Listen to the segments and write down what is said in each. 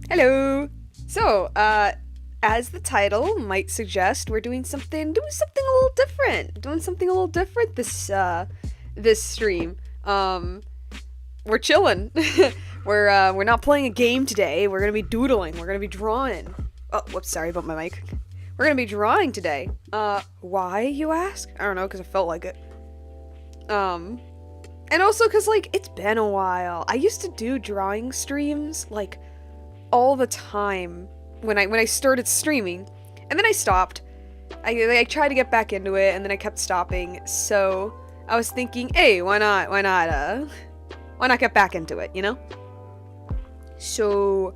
Hello. So, as the title might suggest, we're doing something a little different. Doing something a little different this stream. We're chilling. We're not playing a game today. We're gonna be doodling. We're gonna be drawing. Oh, whoops, sorry about my mic. We're gonna be drawing today. Why, you ask? I don't know, because I felt like it. And also because, like, it's been a while. I used to do drawing streams, like, all the time when I started streaming, and then I stopped. I tried to get back into it, and then I kept stopping. So I was thinking, hey, why not get back into it, you know? So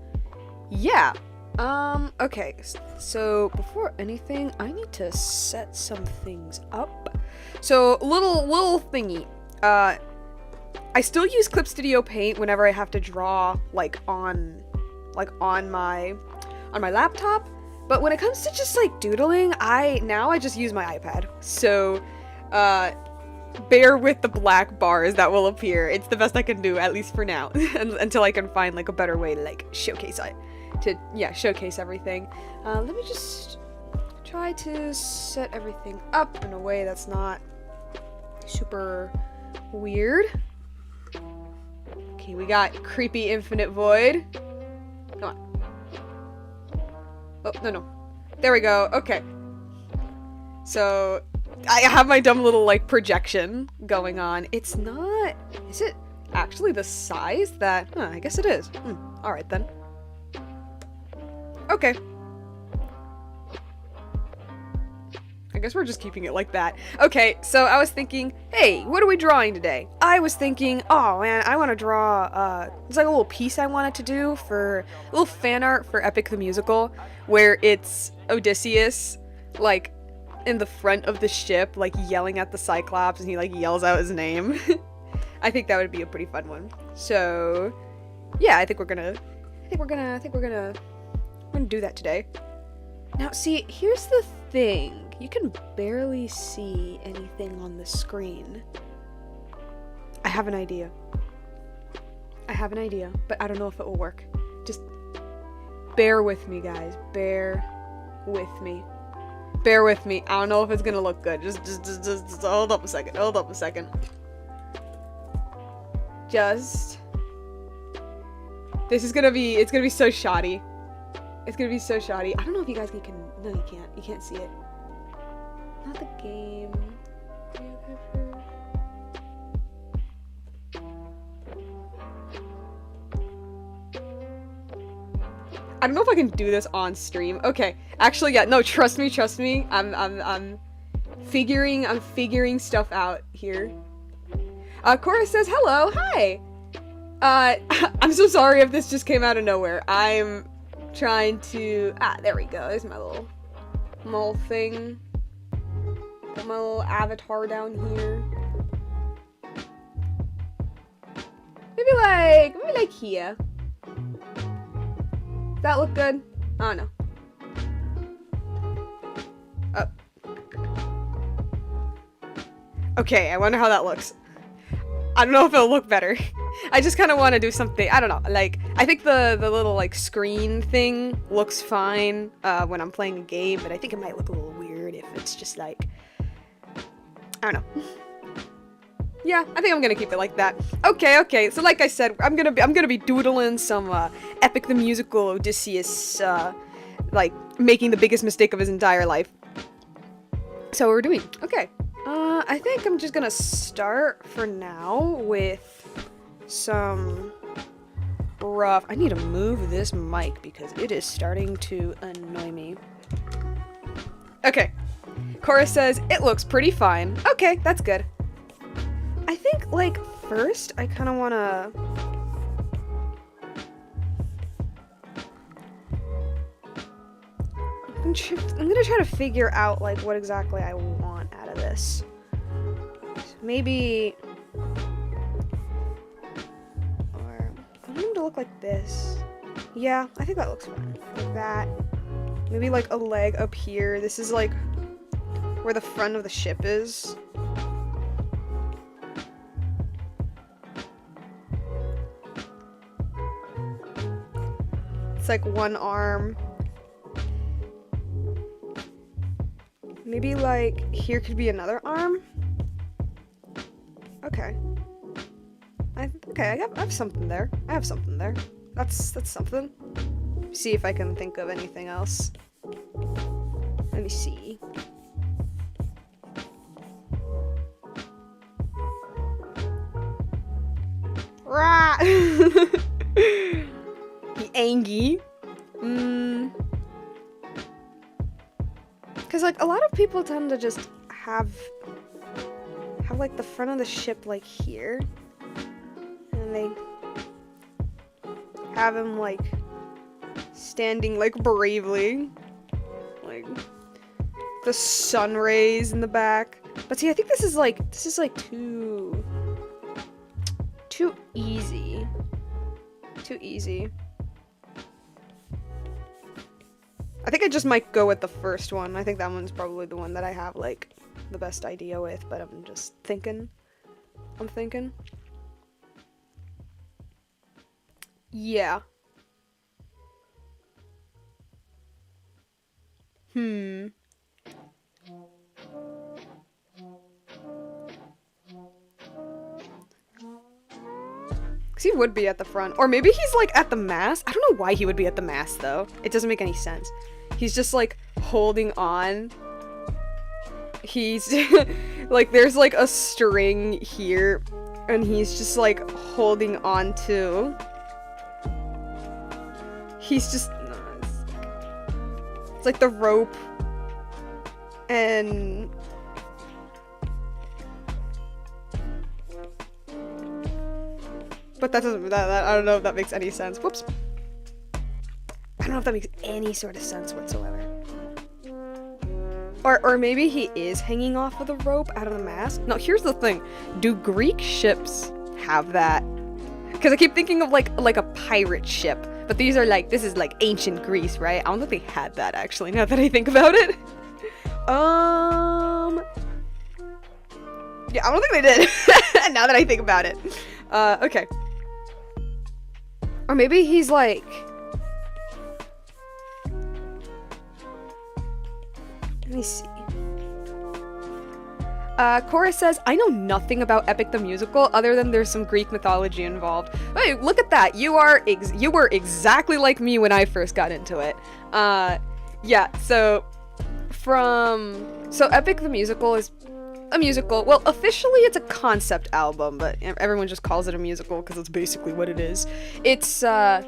yeah. Okay. So before anything, I need to set some things up. So little thingy. I still use Clip Studio Paint whenever I have to draw on my laptop, but when it comes to just like doodling, I just use my iPad. So bear with the black bars that will appear. It's the best I can do, at least for now, until I can find like a better way to like showcase everything. Let me just try to set everything up in a way that's not super weird. Okay, we got Creepy Infinite Void. Come on. Oh, no. There we go. Okay. So, I have my dumb little, like, projection going on. It's not... Is it actually the size that... Huh, I guess it is. Alright, then. Okay. I guess we're just keeping it like that. Okay, so I was thinking, hey, what are we drawing today? I was thinking, oh man, I want to draw, it's like a little piece I wanted to do for, a little fan art for Epic the Musical, where it's Odysseus, like, in the front of the ship, like, yelling at the Cyclops, and he, like, yells out his name. I think that would be a pretty fun one. So, yeah, I think we're gonna do that today. Now, see, here's the thing. You can barely see anything on the screen. I have an idea, but I don't know if it will work. Just bear with me, guys. Bear with me. I don't know if it's gonna look good. Just hold up a second. It's gonna be so shoddy. I don't know if you guys can. No, you can't. You can't see it. Not the game. I don't know if I can do this on stream. Okay, actually, yeah. No, trust me. I'm figuring stuff out here. Cora says hello. Hi. I'm so sorry if this just came out of nowhere. I'm trying to. There we go. There's my little thing. Got my little avatar down here. Maybe like here. Does that look good? I don't know. Okay, I wonder how that looks. I don't know if it'll look better. I just kind of want to do something, I don't know, like, I think the little, like, screen thing looks fine when I'm playing a game, but I think it might look a little weird if it's just, like, I don't know. Yeah, I think I'm gonna keep it like that. Okay, so like I said, I'm gonna be doodling some, Epic the Musical Odysseus, like, making the biggest mistake of his entire life. So we're doing, okay. I think I'm just gonna start for now with some rough... I need to move this mic because it is starting to annoy me. Okay. Cora says, it looks pretty fine. Okay, that's good. I think, like, first, I kind of want to... I'm gonna try to figure out, like, what exactly I want out of this. Maybe... Or... I want him to look like this. Yeah, I think that looks fine. Like that. Maybe, like, a leg up here. This is, like, where the front of the ship is. It's like one arm. Maybe like here could be another arm. Okay. Okay, I have something there. I have something there. That's something. See if I can think of anything else. Let me see. Rah! The Angie. Cause like a lot of people tend to just have like the front of the ship like here. And they have him like standing like bravely. Like the sun rays in the back. But see, I think this is like too easy. Too easy. I think I just might go with the first one. I think that one's probably the one that I have like the best idea with, but I'm just thinking. I'm thinking. Yeah. He would be at the front. Or maybe he's like at the mast. I don't know why he would be at the mast though. It doesn't make any sense. He's just like holding on. He's like there's like a string here and he's just like holding on to. He's just it's like the rope and but that doesn't that I don't know if that makes any sense. Whoops. I don't know if that makes any sort of sense whatsoever. Or maybe he is hanging off of the rope out of the mast. No, here's the thing. Do Greek ships have that? Because I keep thinking of like a pirate ship. But these are like, this is like ancient Greece, right? I don't think they had that actually, now that I think about it. Yeah, I don't think they did. Now that I think about it. Okay. Or maybe he's like... Let me see. Cora says, I know nothing about Epic the Musical other than there's some Greek mythology involved. Wait, look at that. You were exactly like me when I first got into it. Yeah, so Epic the Musical is a musical. Well, officially it's a concept album, but everyone just calls it a musical because it's basically what it is. It's a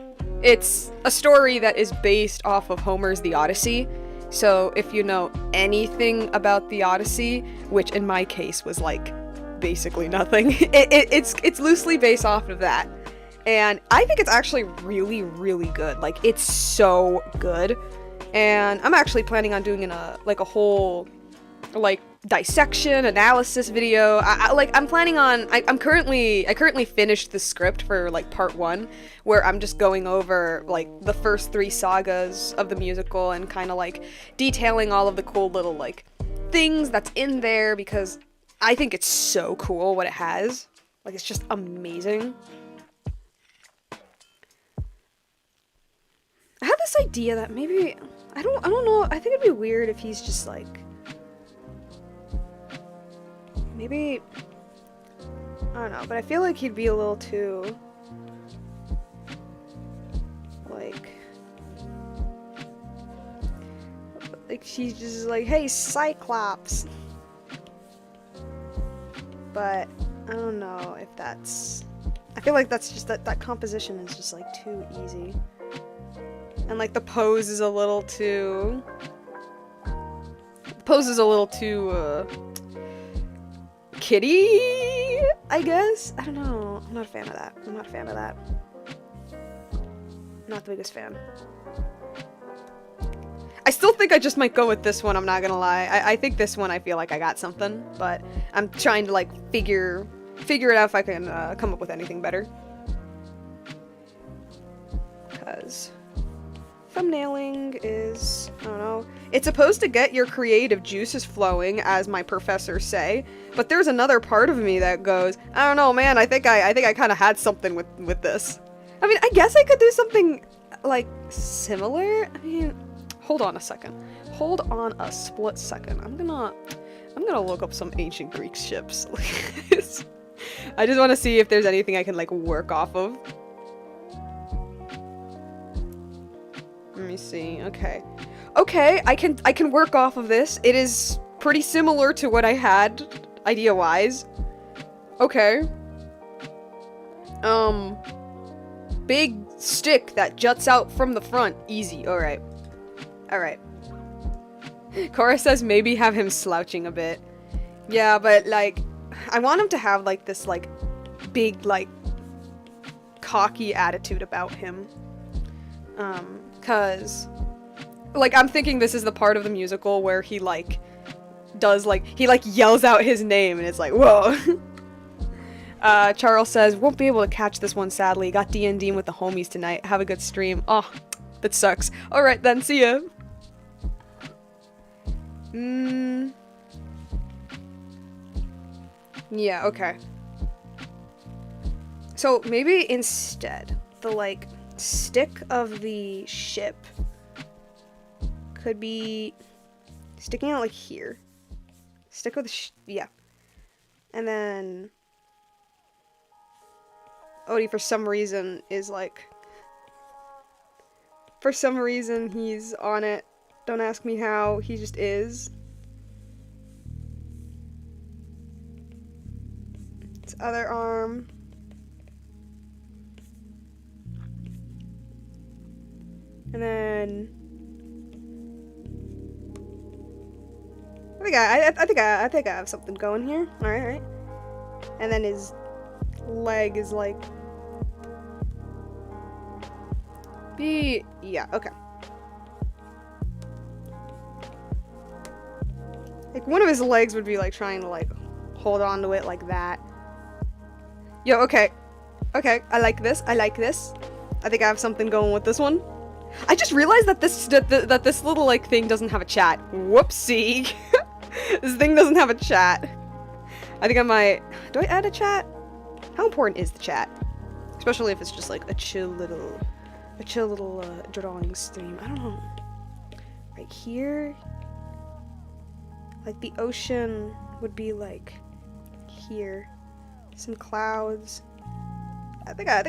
story that is based off of Homer's The Odyssey. So if you know anything about the Odyssey, which in my case was like basically nothing, it's loosely based off of that. And I think it's actually really, really good. Like, it's so good. And I'm actually planning on doing a whole like dissection analysis video. I currently finished the script for like part 1, where I'm just going over like the first 3 sagas of the musical and kind of like detailing all of the cool little like things that's in there, because I think it's so cool what it has. Like, it's just amazing. I had this idea that maybe I don't know, I think it'd be weird if he's just like, maybe, I don't know, but I feel like he'd be a little too, like she's just like, hey, Cyclops. But I don't know if that's, I feel like that's just, that composition is just like too easy. And like the pose is a little too, kiddie, I guess? I don't know. I'm not a fan of that. Not the biggest fan. I still think I just might go with this one, I'm not gonna lie. I think this one I feel like I got something, but I'm trying to like figure it out if I can come up with anything better. Because thumbnailing is, I don't know, it's supposed to get your creative juices flowing, as my professors say, but there's another part of me that goes, I don't know, man, I think I kind of had something with this. I mean, I guess I could do something like, similar? I mean, hold on a second. Hold on a split second. I'm gonna look up some ancient Greek ships. I just want to see if there's anything I can, like, work off of. Let me see. Okay. Okay, I can work off of this. It is pretty similar to what I had, idea-wise. Okay. Big stick that juts out from the front. Easy. Alright. Alright. Cora says maybe have him slouching a bit. Yeah, but, like, I want him to have, like, this, like, big, like, cocky attitude about him. Cause, like, I'm thinking this is the part of the musical where he, like, does, like, he, like, yells out his name, and it's like, whoa. Charles says, won't be able to catch this one, sadly. Got D&D'ing with the homies tonight. Have a good stream. Oh, that sucks. Alright then, see ya. Yeah, okay. So, maybe instead, the, like, stick of the ship could be sticking out, like, here. Stick of the yeah. And then Odie, for some reason, is, like, for some reason, he's on it. Don't ask me how, he just is. Its other arm. And then I think I have something going here. Alright. And then his leg is like yeah, okay. Like, one of his legs would be, like, trying to, like, hold on to it like that. Yo, okay. Okay, I like this. I like this. I think I have something going with this one. I just realized that this little, like, thing doesn't have a chat. Whoopsie. This thing doesn't have a chat. I think I might... Do I add a chat? How important is the chat? Especially if it's just, like, a chill little drawing stream. I don't know. Right here... Like, the ocean would be, like, here. Some clouds. I think I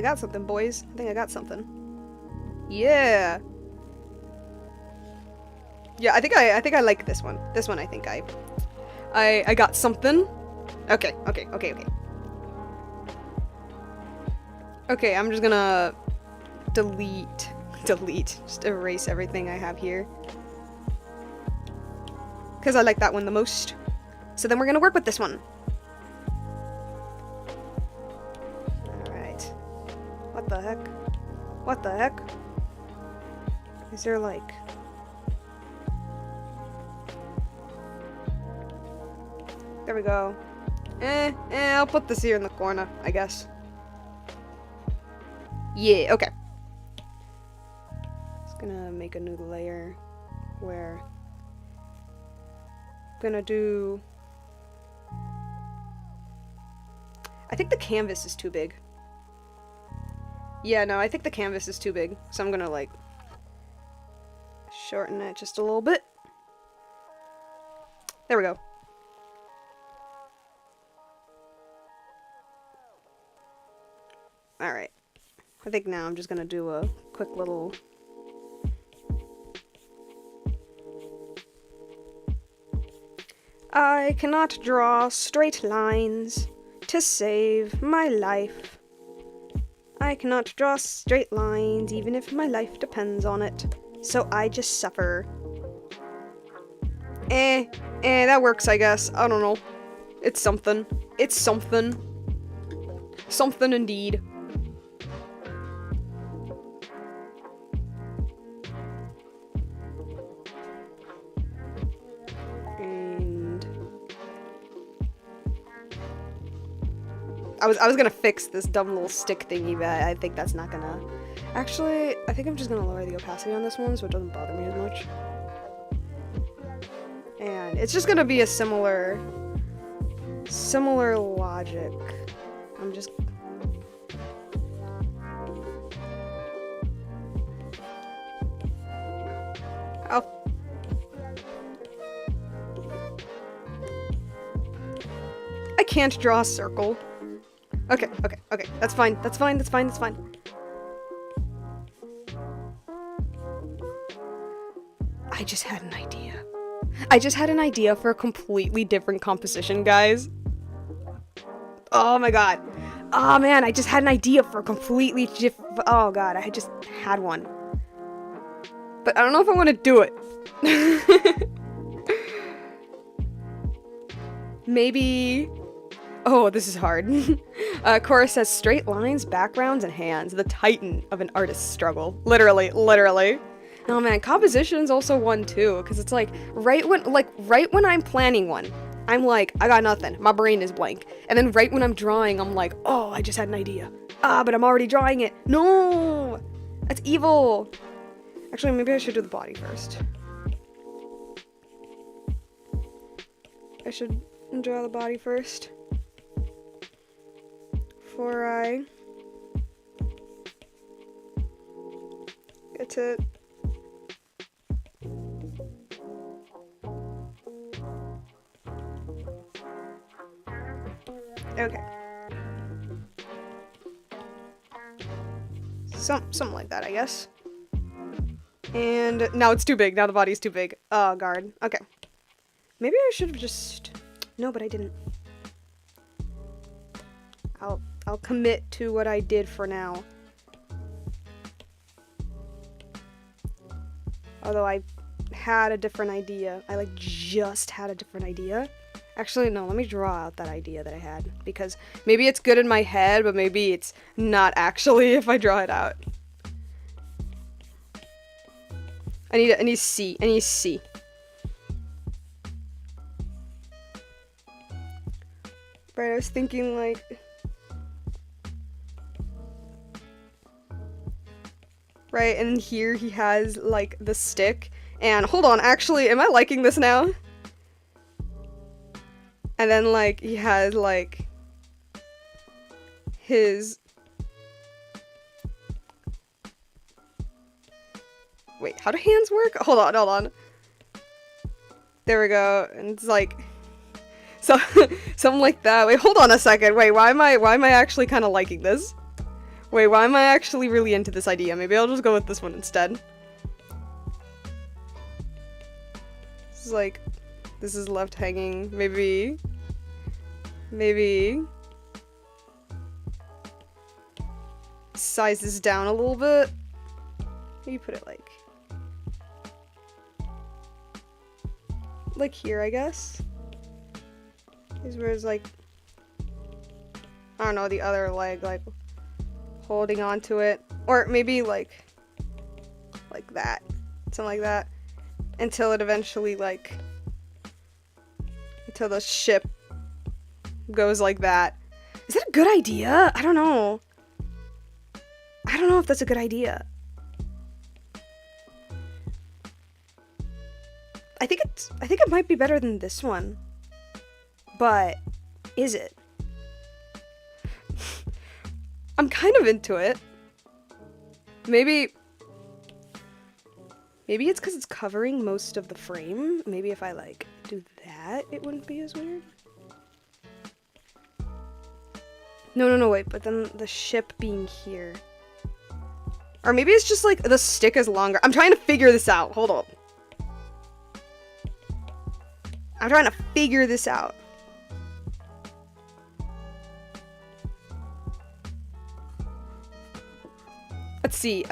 got something, boys. I think I got something. Yeah. Yeah, I think I like this one. This one I think I got something. Okay. Okay, I'm just gonna delete, just erase everything I have here. Because I like that one the most. So then we're gonna work with this one. Alright. What the heck? What the heck? Is there like... There we go. I'll put this here in the corner, I guess. Yeah, okay. Just gonna make a new layer where... Gonna do... I think the canvas is too big. Yeah, no, I think the canvas is too big. So I'm gonna, like, shorten it just a little bit. There we go. Alright. I think now I'm just gonna do a quick little... I cannot draw straight lines to save my life. I cannot draw straight lines even if my life depends on it. So I just suffer. That works, I guess. I don't know. It's something. It's something. Something indeed. I was gonna fix this dumb little stick thingy, but I think that's not gonna... Actually, I think I'm just gonna lower the opacity on this one so it doesn't bother me as much. And it's just gonna be a similar logic. I'm just... can't draw a circle. Okay, okay, okay. That's fine. That's fine. That's fine. That's fine. I just had an idea. I just had an idea for a completely different composition, guys. Oh my god. Oh man, I just had an idea for a completely oh god, I just had one. But I don't know if I want to do it. Maybe... Oh, this is hard. Cora says, straight lines, backgrounds, and hands. The titan of an artist's struggle. Literally, literally. Oh man, composition's also one too, because it's like, right when I'm planning one, I'm like, I got nothing. My brain is blank. And then right when I'm drawing, I'm like, oh, I just had an idea. Ah, but I'm already drawing it. No! That's evil. Actually, maybe I should do the body first. I should draw the body first. Before I get to... Okay. Something like that, I guess. And now it's too big. Now the body's too big. Oh, guard. Okay. Maybe I should have just... No, but I didn't. I'll commit to what I did for now. Although I had a different idea. I like just had a different idea. Actually, no, let me draw out that idea that I had, because maybe it's good in my head, but maybe it's not actually if I draw it out. I need to see. I need to see. Right, I was thinking like... Right, and here he has like the stick. And hold on, actually, am I liking this now? And then like he has like his... Wait, how do hands work? Hold on, hold on. There we go. And it's like... So, something like that. Wait, hold on a second. Wait, why am I actually kind of liking this? Wait, why am I actually really into this idea? Maybe I'll just go with this one instead. This is like, this is left hanging. Maybe size this down a little bit. Maybe put it like here, I guess. Is where it's like, I don't know, the other leg, like holding on to it, or maybe like that, something like that, until it eventually like, until the ship goes like that. Is that a good idea? I don't know. I don't know if that's a good idea. I think it might be better than this one. But is it? I'm kind of into it. Maybe it's because it's covering most of the frame. Maybe if I like do that, it wouldn't be as weird. No, wait, but then the ship being here. Or maybe it's just like the stick is longer. I'm trying to figure this out. Hold on. I'm trying to figure this out. Let's see.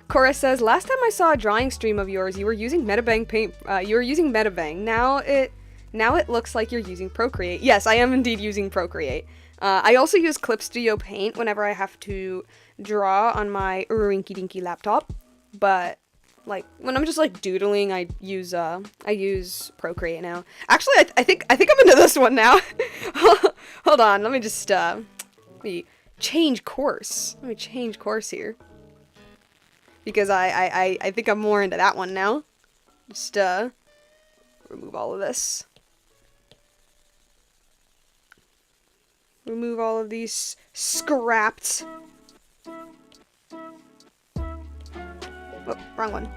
Cora says, last time I saw a drawing stream of yours, you were using Metabang paint. You were using Metabang. Now it looks like you're using Procreate. Yes, I am indeed using Procreate. I also use Clip Studio Paint whenever I have to draw on my rinky dinky laptop. But like when I'm just like doodling, I use Procreate now. Actually, I think I'm into this one now. Hold on, let me just let me change course. Let me change course here. Because I think I'm more into that one now. Just remove all of this. Remove all of these scraps. Oh, wrong one.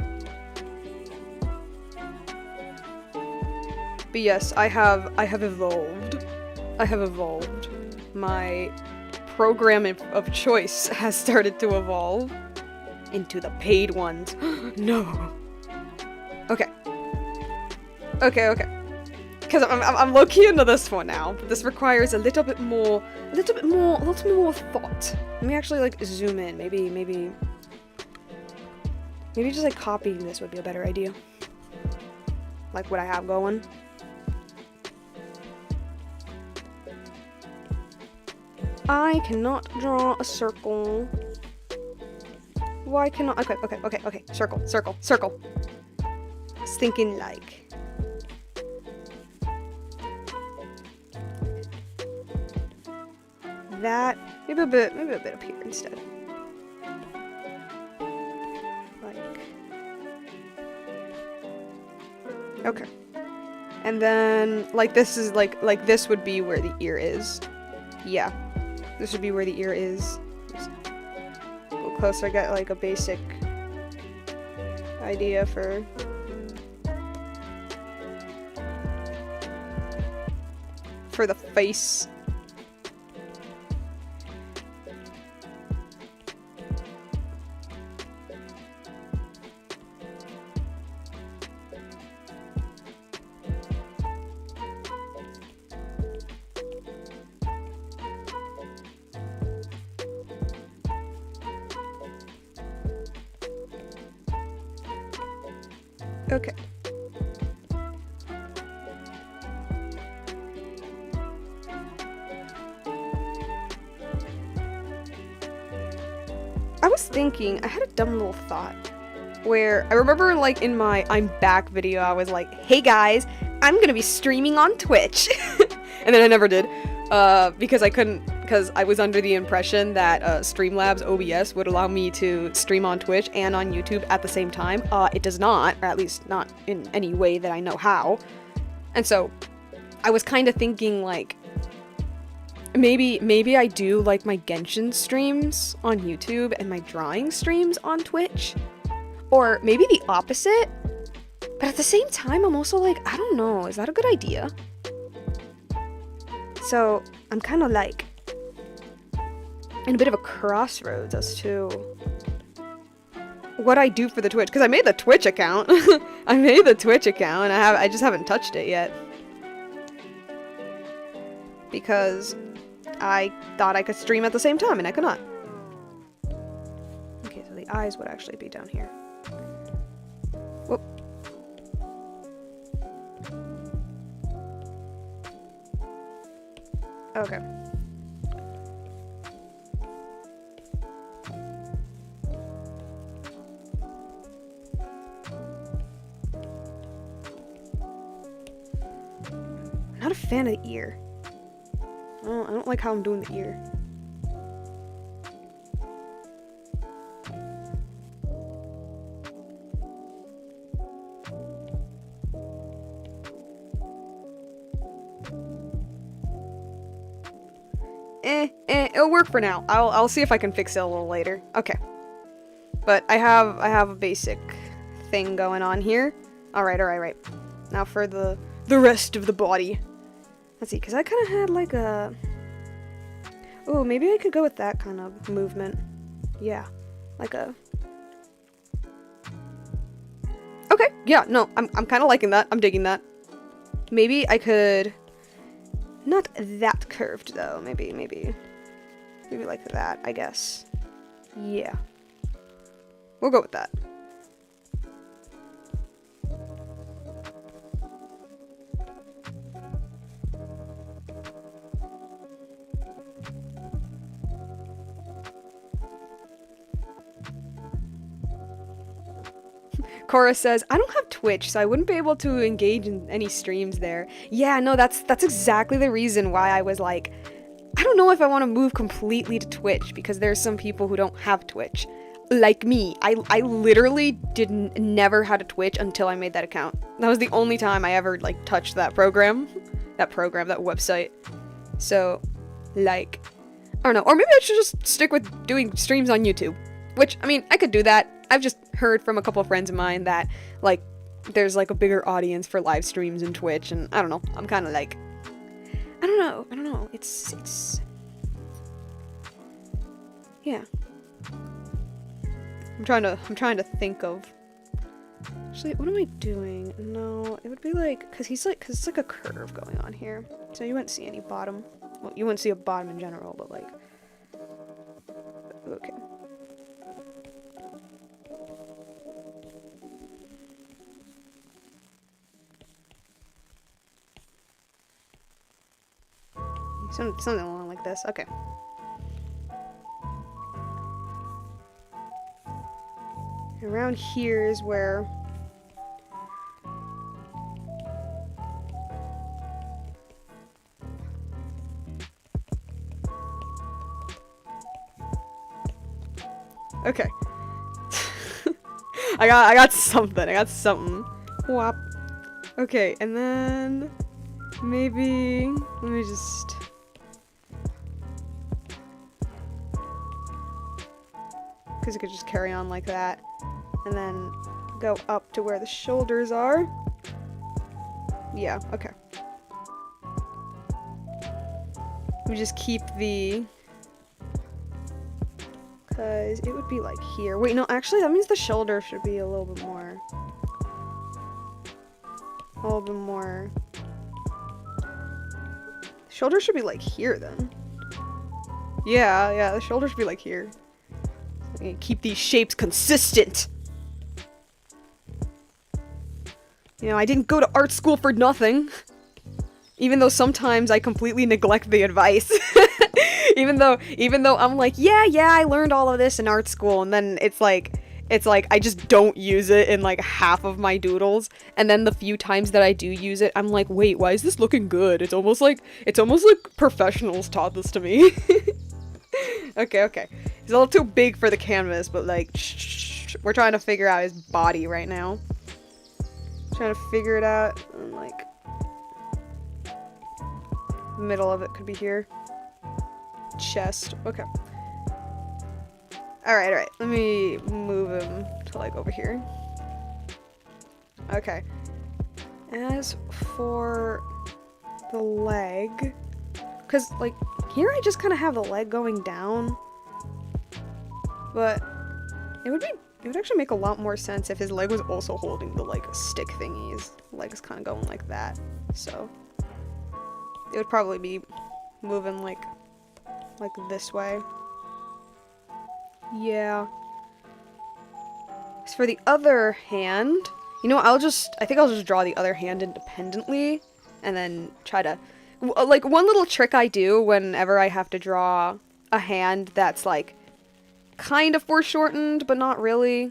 But yes, I have evolved. I have evolved. My program of choice has started to evolve into the paid ones. No. Okay. Okay. Because I'm low-key into this one now, but this requires a little bit more thought. Let me actually like zoom in. Maybe just like copying this would be a better idea. Like what I have going. I cannot draw a circle. Why cannot? Okay. Circle. I was thinking like. That, maybe a bit up here instead. Like. Okay. And then, like this is like this would be where the ear is. Yeah. This would be where the ear is. Just a little closer, I got like a basic idea for the face. Okay. I was thinking, I had a dumb little thought where I remember like in my I'm back video I was like, hey guys, I'm gonna be streaming on Twitch. And then I never did because I was under the impression that Streamlabs OBS would allow me to stream on Twitch and on YouTube at the same time. It does not, or at least not in any way that I know how. And so I was kind of thinking like maybe I do like my Genshin streams on YouTube and my drawing streams on Twitch, or maybe the opposite. But at the same time, I'm also like, I don't know, is that a good idea? So I'm kind of like in a bit of a crossroads as to what I do for the Twitch, because I made the Twitch account. I just haven't touched it yet because I thought I could stream at the same time and I could not. Okay, so the eyes would actually be down here. Whoop. Okay. Not a fan of the ear. I don't like how I'm doing the ear. It'll work for now. I'll see if I can fix it a little later. Okay. But I have a basic thing going on here. Alright. Now for the rest of the body. Let's see, because I kind of had like a... Oh, maybe I could go with that kind of movement. Yeah. Like a... Okay, yeah, no, I'm kind of liking that. I'm digging that. Maybe I could... Not that curved, though. Maybe like that, I guess. Yeah. We'll go with that. Cora says, I don't have Twitch, so I wouldn't be able to engage in any streams there. Yeah, no, that's exactly the reason why I was like, I don't know if I want to move completely to Twitch, because there's some people who don't have Twitch. Like me, I literally never had a Twitch until I made that account. That was the only time I ever, like, touched that program. That website. So, like, I don't know. Or maybe I should just stick with doing streams on YouTube. Which, I mean, I could do that. I've just heard from a couple of friends of mine that, like, there's, like, a bigger audience for live streams in Twitch, and I don't know. I'm kind of like, I don't know. I don't know. It's... Yeah. I'm trying to think of... Actually, what am I doing? No, it would be like... Cause it's like a curve going on here. So you wouldn't see any bottom. Well, you wouldn't see a bottom in general, but like... Okay. Something along like this. Okay. Around here is where... Okay. I got something. Whop. Okay, and then... Maybe... Let me just... Because it could just carry on like that. And then go up to where the shoulders are. Yeah, okay. We just keep the... Because it would be like here. Wait, no, actually that means the shoulder should be a little bit more... A little bit more... Shoulder should be like here then. Yeah, the shoulder should be like here. Keep these shapes consistent. You know, I didn't go to art school for nothing. Even though sometimes I completely neglect the advice. even though I'm like, yeah, I learned all of this in art school, and then it's like I just don't use it in like half of my doodles, and then the few times that I do use it, I'm like, wait, why is this looking good? It's almost like professionals taught this to me. Okay. He's a little too big for the canvas, but like, we're trying to figure out his body right now. Trying to figure it out, and like, the middle of it could be here. Chest, okay. Alright, let me move him to like over here. Okay. As for the leg, because like, here I just kind of have the leg going down. But it would actually make a lot more sense if his leg was also holding the like stick thingies. The leg is kind of going like that. So it would probably be moving like this way. Yeah. As for the other hand, you know, I think I'll just draw the other hand independently and then try to, like, one little trick I do whenever I have to draw a hand that's like kind of foreshortened, but not really.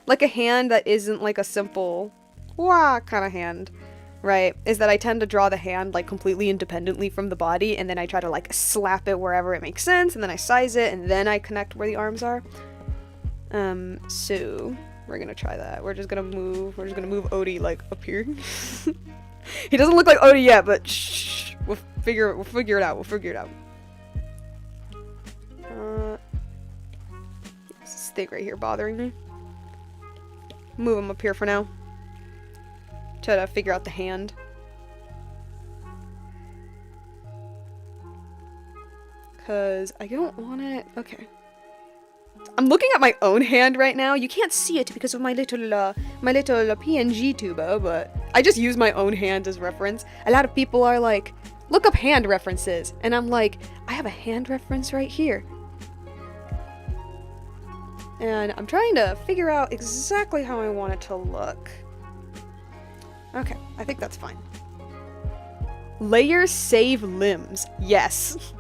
Like a hand that isn't like a simple wah kind of hand, right? Is that I tend to draw the hand like completely independently from the body, and then I try to like slap it wherever it makes sense, and then I size it, and then I connect where the arms are. So we're gonna try that. We're just gonna move Odie like up here. He doesn't look like Odie yet, but shh, we'll figure it out. This thing right here bothering me. Move him up here for now. Try to figure out the hand. Cause I don't want it. Okay. I'm looking at my own hand right now. You can't see it because of my little PNG tuba, but I just use my own hand as reference. A lot of people are like, look up hand references, and I'm like, I have a hand reference right here. And I'm trying to figure out exactly how I want it to look. Okay, I think that's fine. Layers save limbs. Yes,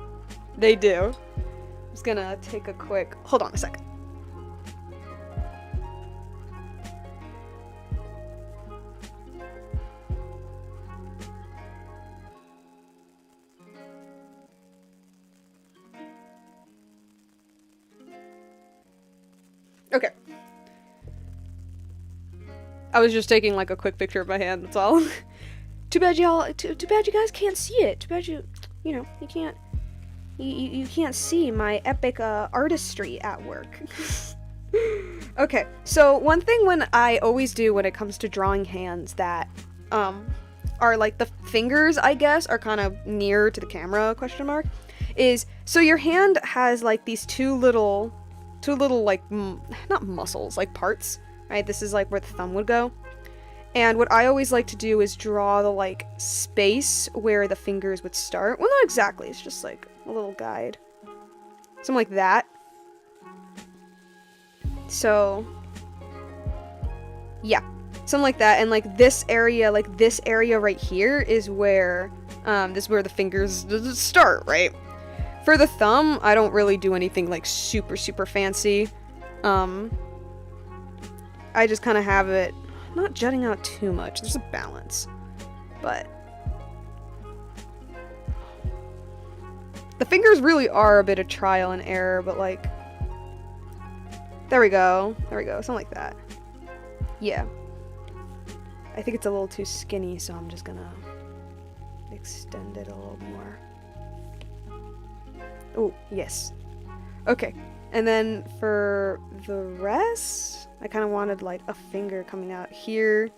they do. I'm just gonna take a quick... Hold on a second. Okay. I was just taking like a quick picture of my hand, that's all. Too bad y'all, too bad you guys can't see it. Too bad you know, you can't see my epic artistry at work. Okay, so one thing I always do when it comes to drawing hands that are like the fingers, I guess, are kind of near to the camera, question mark, is so your hand has like these two little like not muscles, like parts, right? This is like where the thumb would go. And what I always like to do is draw the like space where the fingers would start. Well, not exactly, it's just like a little guide. Something like that. So yeah, something like that. And like this area right here is where this is where the fingers start, right? For the thumb, I don't really do anything like super fancy. I just kind of have it not jutting out too much. There's a balance, but the fingers really are a bit of trial and error, but like, there we go, something like that. Yeah. I think it's a little too skinny, so I'm just gonna extend it a little more. Oh, yes. Okay. And then for the rest, I kind of wanted like a finger coming out here.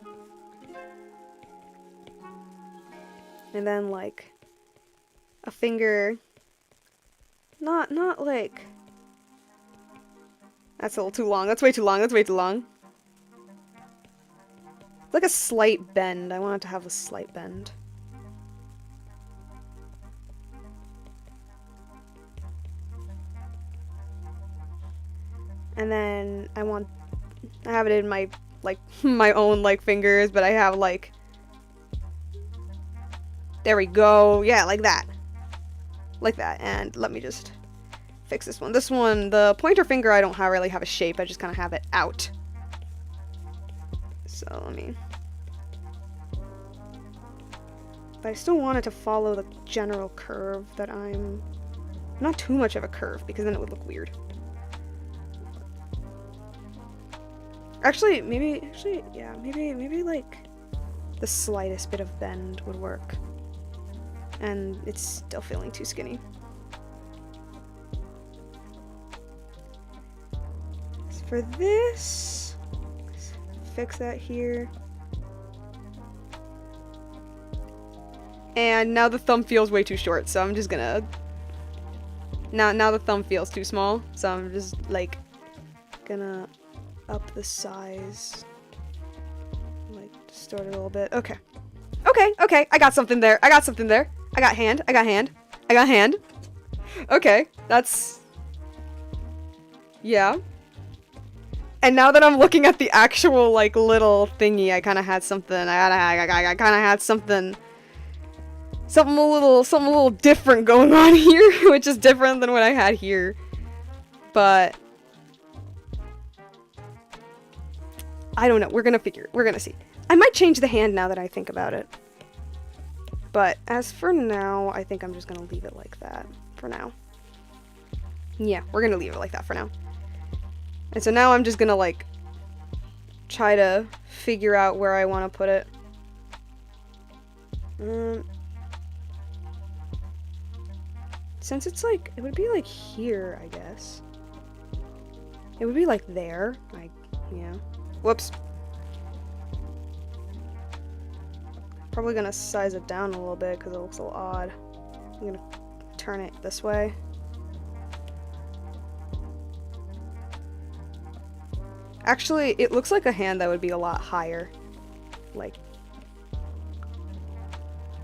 And then like a finger, not like, that's a little too long. That's way too long. Like a slight bend. I want it to have a slight bend. And then I have it in my, like, my own, like, fingers, but I have, like, there we go. Yeah, like that. Like that. And let me just fix this one. This one, the pointer finger, I don't really have a shape. I just kind of have it out. So let me... But I still want it to follow the general curve that I'm... Not too much of a curve, because then it would look weird. Actually, maybe like the slightest bit of bend would work. And it's still feeling too skinny. So for this, fix that here. And now the thumb feels way too short, so I'm just gonna... Now the thumb feels too small, so I'm just, like, gonna up the size. Like, distort it a little bit. Okay. Okay, I got something there. I got hand. Okay, that's... Yeah. And now that I'm looking at the actual, like, little thingy, I kind of had something. I kind of had something a little different going on here, which is different than what I had here. But I don't know. We're gonna see. I might change the hand now that I think about it. But as for now, I think I'm just gonna leave it like that for now. Yeah, we're gonna leave it like that for now. And so now I'm just gonna, like, try to figure out where I want to put it. Since it's like, it would be like here, I guess. It would be like there, like, yeah. Whoops. Probably gonna size it down a little bit because it looks a little odd. I'm gonna turn it this way. Actually, it looks like a hand that would be a lot higher. Like,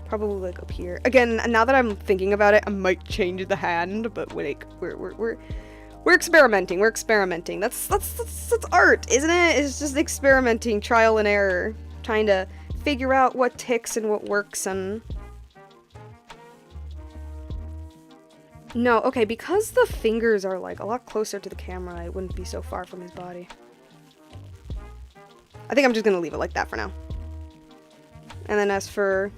probably like up here. Again, now that I'm thinking about it, I might change the hand, but wait, we're experimenting. We're experimenting. That's art, isn't it? It's just experimenting, trial and error, trying to figure out what ticks and what works. And no, okay, because the fingers are like a lot closer to the camera, it wouldn't be so far from his body. I think I'm just gonna leave it like that for now. And then as for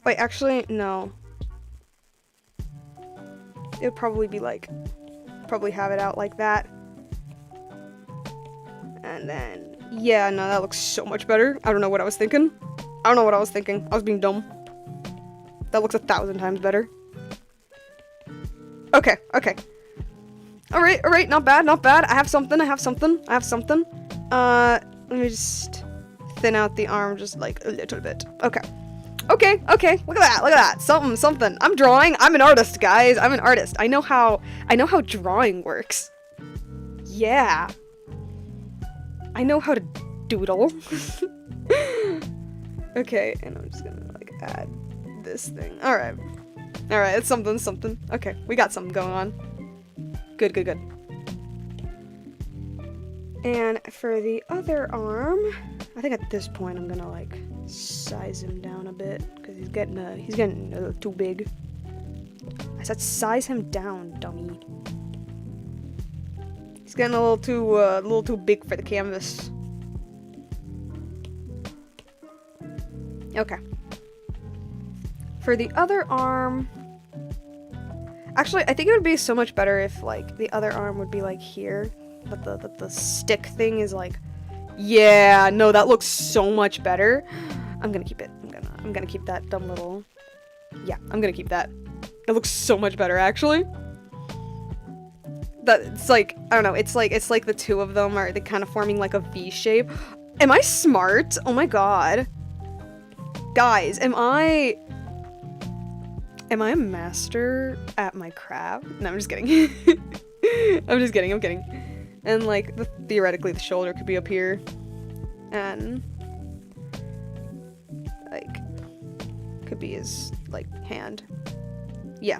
wait, actually, no. It would probably be like, probably have it out like that. And then Yeah, no, that looks so much better. I don't know what I was thinking. I don't know what I was thinking. I was being dumb. That looks 1,000 times better. Okay, okay. Alright, not bad, not bad. I have something. Let me just thin out the arm just like a little bit. Okay. Okay, look at that. Something. I'm drawing. I'm an artist, guys. I'm an artist. I know how drawing works. Yeah. I know how to doodle. Okay, and I'm just gonna like add this thing. Alright, it's something. Okay, we got something going on. Good. And for the other arm, I think at this point I'm gonna like size him down a bit because he's getting a little too big. I said size him down, dummy. He's getting a little too big for the canvas. Okay. For the other arm, actually, I think it would be so much better if like the other arm would be like here, but the stick thing is like, yeah, no, that looks so much better. I'm gonna keep it. I'm gonna keep that dumb little. Yeah, I'm gonna keep that. It looks so much better, actually. That it's like, I don't know. It's like the two of them are kind of forming like a V shape. Am I smart? Oh my god. Guys, am I a master at my craft? No, I'm just kidding. I'm kidding. And like, theoretically the shoulder could be up here. And like, could be his like hand. Yeah.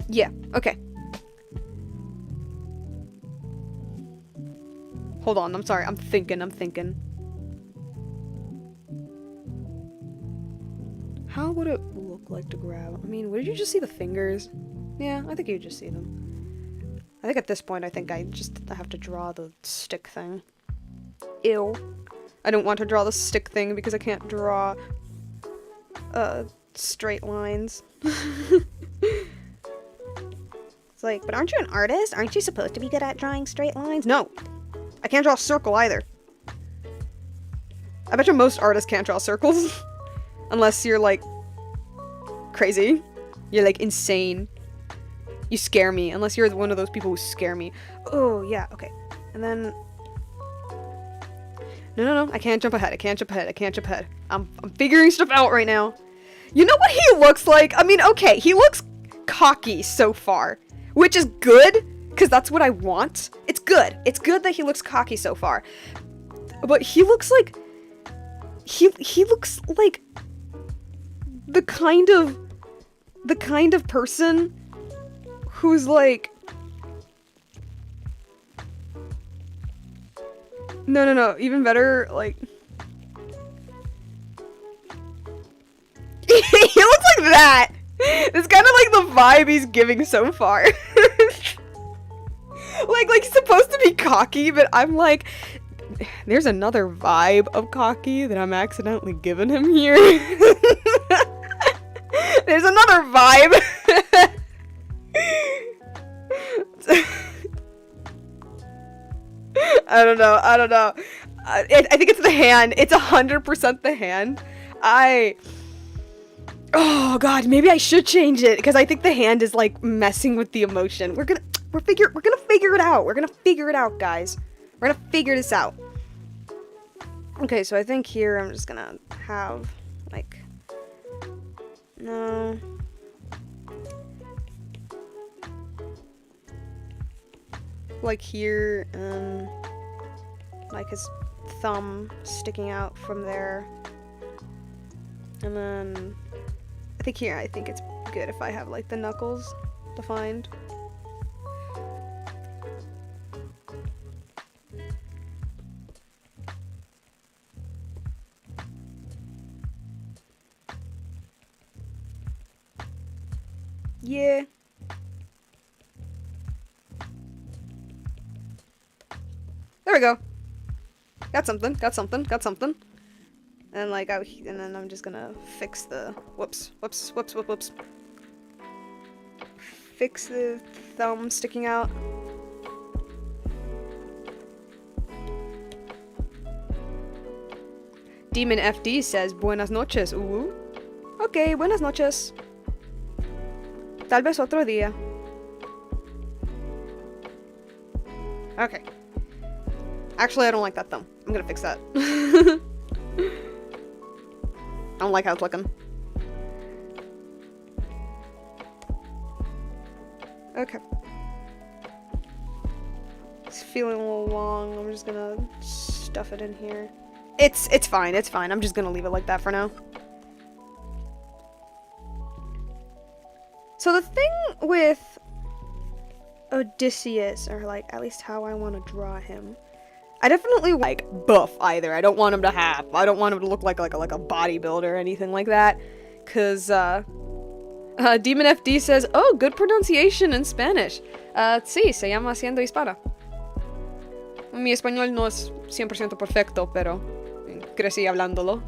Yeah, okay. Hold on, I'm sorry. I'm thinking. How would it look like to grab? I mean, would you just see the fingers? Yeah, I think you just see them. I think at this point, I have to draw the stick thing. Ew. I don't want to draw the stick thing because I can't draw, straight lines. It's like, but aren't you an artist? Aren't you supposed to be good at drawing straight lines? No! I can't draw a circle either. I bet you most artists can't draw circles. Unless you're, like, crazy. You're, like, insane. You scare me. Unless you're one of those people who scare me. Oh, yeah, okay. And then... No. I can't jump ahead. I'm figuring stuff out right now. You know what he looks like? I mean, okay, he looks cocky so far. Which is good, because that's what I want. It's good. It's good that he looks cocky so far. But he looks like... He looks like... The kind of person who's like... No. Even better, like... He looks like that! It's kind of like the vibe he's giving so far. like he's supposed to be cocky, but I'm like... There's another vibe of cocky that I'm accidentally giving him here. There's another vibe. I don't know. I think it's the hand. It's 100% the hand. Oh god, maybe I should change it because I think the hand is like messing with the emotion. We're gonna figure it out. We're gonna figure it out, guys. We're gonna figure this out. Okay, so I think here I'm just gonna have like no. Like here, like his thumb sticking out from there. And then I think here, I think it's good if I have like the knuckles defined. Yeah. There we go. Got something. And like out, and then I'm just gonna fix the whoops. Fix the thumb sticking out. Demon FD says, buenas noches. Ok, buenas noches. Tal vez otro día. Okay. Actually, I don't like that thumb. I'm gonna fix that. I don't like how it's looking. Okay. It's feeling a little long. I'm just gonna stuff it in here. It's fine. It's fine. I'm just gonna leave it like that for now. So the thing with Odysseus, or like at least how I want to draw him, I definitely like buff either. I don't want him to look like a bodybuilder or anything like that, cause Demon FD says, oh, good pronunciation in Spanish. Sí, se llama Siendo Hispana. Mi español no es 100% perfecto, pero crecí hablándolo.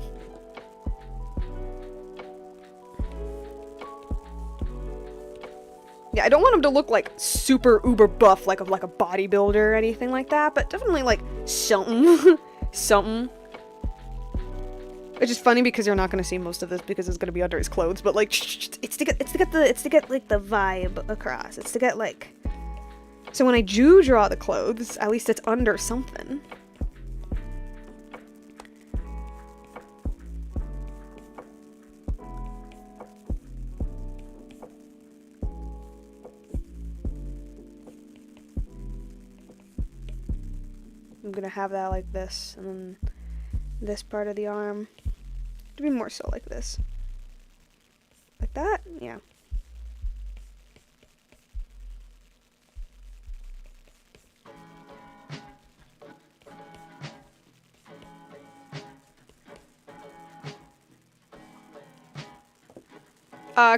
Yeah, I don't want him to look like super uber buff, like a bodybuilder or anything like that, but definitely like something. Something. Which is funny because you're not gonna see most of this because it's gonna be under his clothes, but like it's to get like the vibe across. It's to get like, so when I do draw the clothes, at least it's under something. I'm gonna have that like this, and then this part of the arm to be more so like this. Like that? Yeah.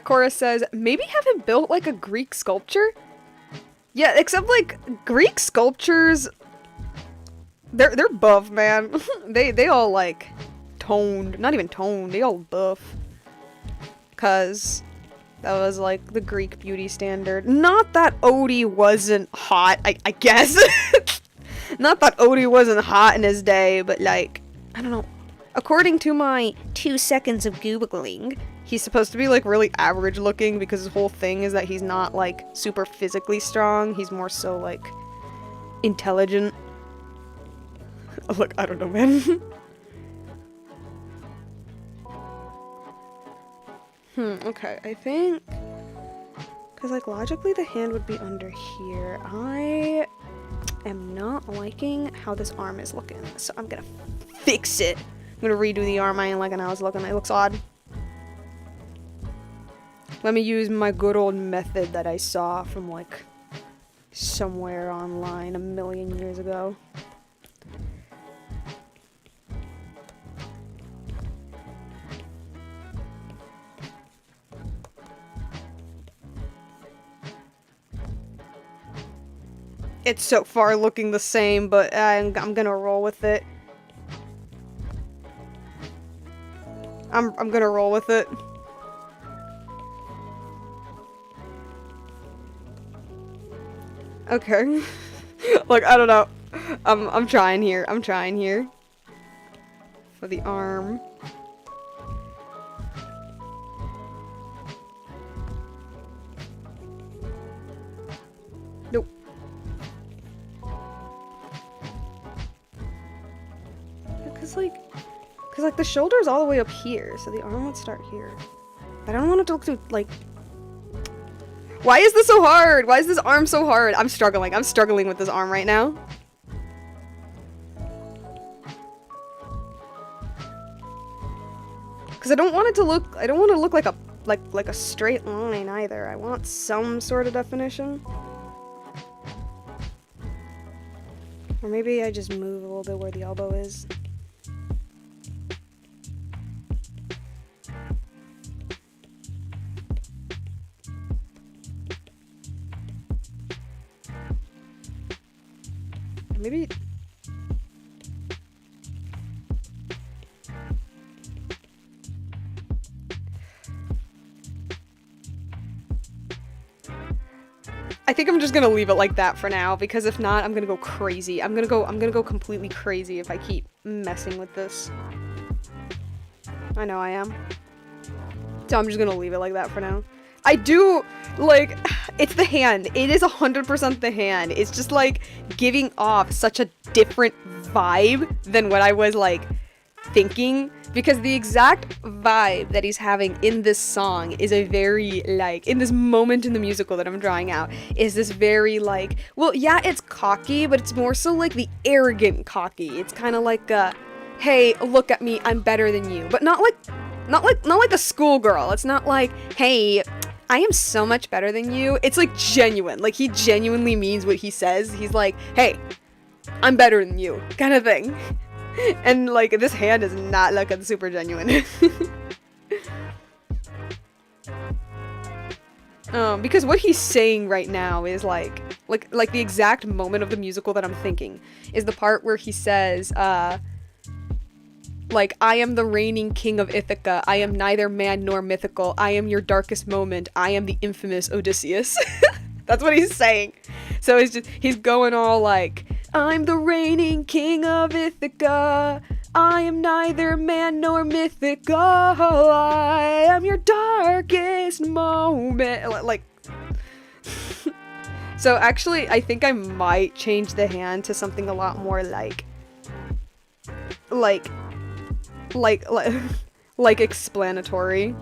Chorus says, maybe have him built like a Greek sculpture? Yeah, except like Greek sculptures, they're buff, man. they all like toned, not even toned, they all buff. Cause that was like the Greek beauty standard. Not that Odie wasn't hot, I guess. Not that Odie wasn't hot in his day, but like, I don't know. According to my 2 seconds of Googling, he's supposed to be like really average looking because his whole thing is that he's not like super physically strong. He's more so like intelligent. Look, I don't know, man. Okay, I think, because like logically the hand would be under here. I am not liking how this arm is looking, so I'm gonna fix it. I'm gonna redo the arm. I ain't liking how it's looking. It looks odd. Let me use my good old method that I saw from like somewhere online a million years ago. It's so far looking the same, but I'm gonna roll with it. I'm gonna roll with it. Okay. Look, I don't know. I'm trying here. I'm trying here. For the arm. Nope. Cause like the shoulder's all the way up here, so the arm would start here. But I don't want it to look too like. Why is this so hard? Why is this arm so hard? I'm struggling. I'm struggling with this arm right now. Cause I don't want it to look. I don't want it to look like a straight line either. I want some sort of definition. Or maybe I just move a little bit where the elbow is. Maybe. I think I'm just gonna leave it like that for now, because if not, I'm gonna go crazy. I'm gonna go completely crazy if I keep messing with this. I know I am. So I'm just gonna leave it like that for now. I do, like, it's the hand. It is 100% the hand. It's just, like, giving off such a different vibe than what I was, like, thinking. Because the exact vibe that he's having in this song is a very, like, in this moment in the musical that I'm drawing out, is this very, like, well, yeah, it's cocky, but it's more so, like, the arrogant cocky. It's kind of like a, hey, look at me, I'm better than you. But not like a schoolgirl. It's not like, hey, I am so much better than you. It's like genuine. Like he genuinely means what he says. He's like, hey, I'm better than you, kind of thing. And like this hand is not looking super genuine. Because what he's saying right now is like the exact moment of the musical that I'm thinking is the part where he says, like, I am the reigning king of Ithaca. I am neither man nor mythical. I am your darkest moment. I am the infamous Odysseus. That's what he's saying. So it's just, he's going all like, I'm the reigning king of Ithaca. I am neither man nor mythical. I am your darkest moment. Like, so actually, I think I might change the hand to something a lot more like explanatory.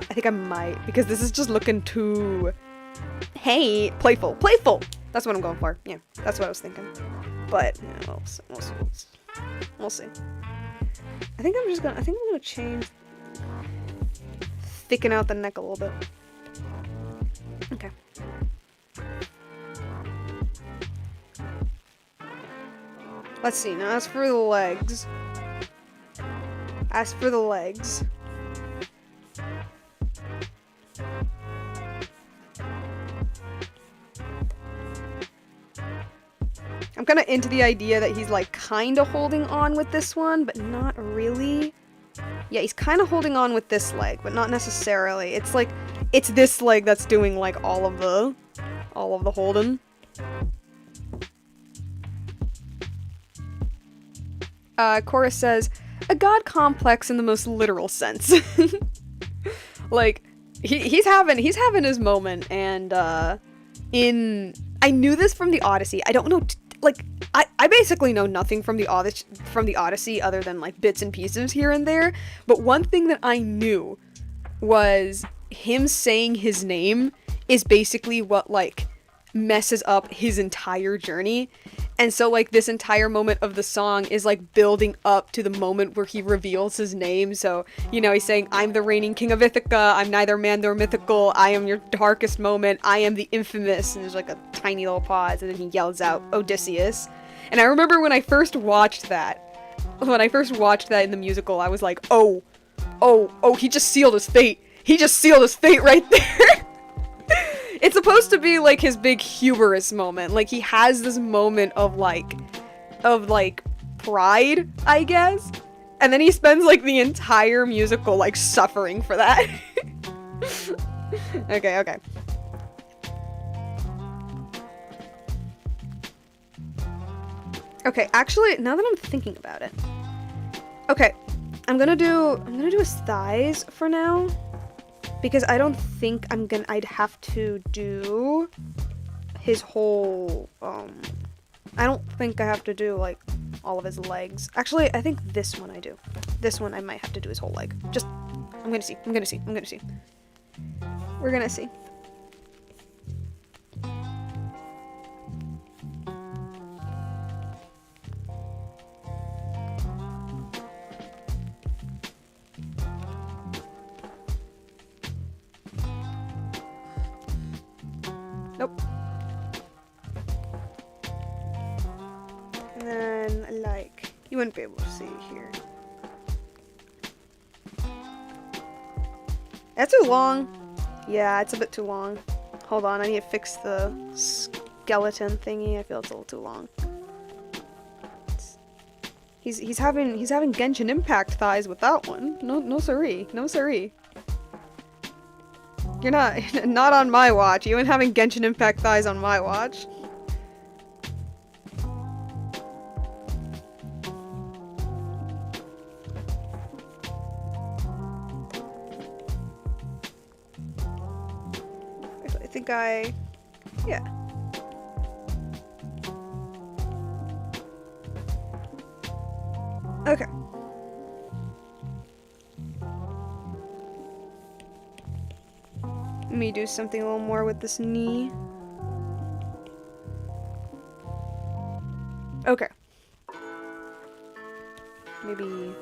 I think I might, because this is just looking too, hey, playful. That's what I'm going for. Yeah, that's what I was thinking. But yeah, we'll see. I think I'm gonna change, thicken out the neck a little bit. Okay. Let's see, now as for the legs. I'm kind of into the idea that he's like kind of holding on with this one, but not really. Yeah, he's kind of holding on with this leg, but not necessarily. It's like, it's this leg that's doing like all of the holding. Chorus says, a god complex in the most literal sense. Like, he's having his moment, and I knew this from the Odyssey. I don't know, like, I basically know nothing from the Odyssey other than like bits and pieces here and there, but one thing that I knew was him saying his name is basically what like messes up his entire journey. And so, like, this entire moment of the song is, like, building up to the moment where he reveals his name. So, you know, he's saying, I'm the reigning king of Ithaca, I'm neither man nor mythical, I am your darkest moment, I am the infamous, and there's, like, a tiny little pause, and then he yells out, Odysseus. And I remember when I first watched that in the musical, I was like, oh, he just sealed his fate. He just sealed his fate right there. It's supposed to be, like, his big hubris moment. Like, he has this moment of, like, pride, I guess. And then he spends, like, the entire musical, like, suffering for that. Okay. Okay, actually, now that I'm thinking about it. Okay, I'm gonna do his thighs for now. Because I don't think I'd have to do his whole, I don't think I have to do, like, all of his legs. Actually, I think this one I do. This one I might have to do his whole leg. Just, I'm gonna see. We're gonna see. Nope. And then, like, you wouldn't be able to see it here. That's too long. Yeah, it's a bit too long. Hold on, I need to fix the skeleton thingy. I feel it's a little too long. He's having Genshin Impact thighs with that one. No siree. You're not on my watch. You ain't having Genshin Impact thighs on my watch. Yeah. Okay. Let me do something a little more with this knee. Okay. Maybe...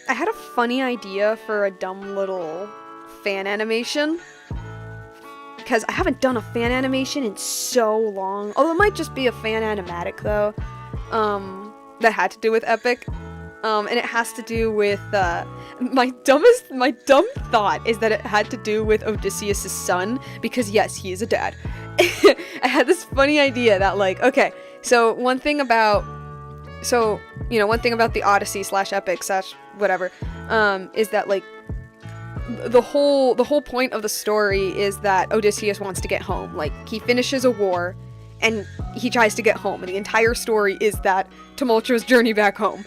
I had a funny idea for a dumb little fan animation. Because I haven't done a fan animation in so long. Although it might just be a fan animatic, though. That had to do with Epic. And it has to do with, my dumb thought is that it had to do with Odysseus' son, because yes, he is a dad. I had this funny idea that, like, okay, so one thing about the Odyssey / Epic / whatever, is that, like, the whole point of the story is that Odysseus wants to get home. Like, he finishes a war, and he tries to get home, and the entire story is that tumultuous journey back home.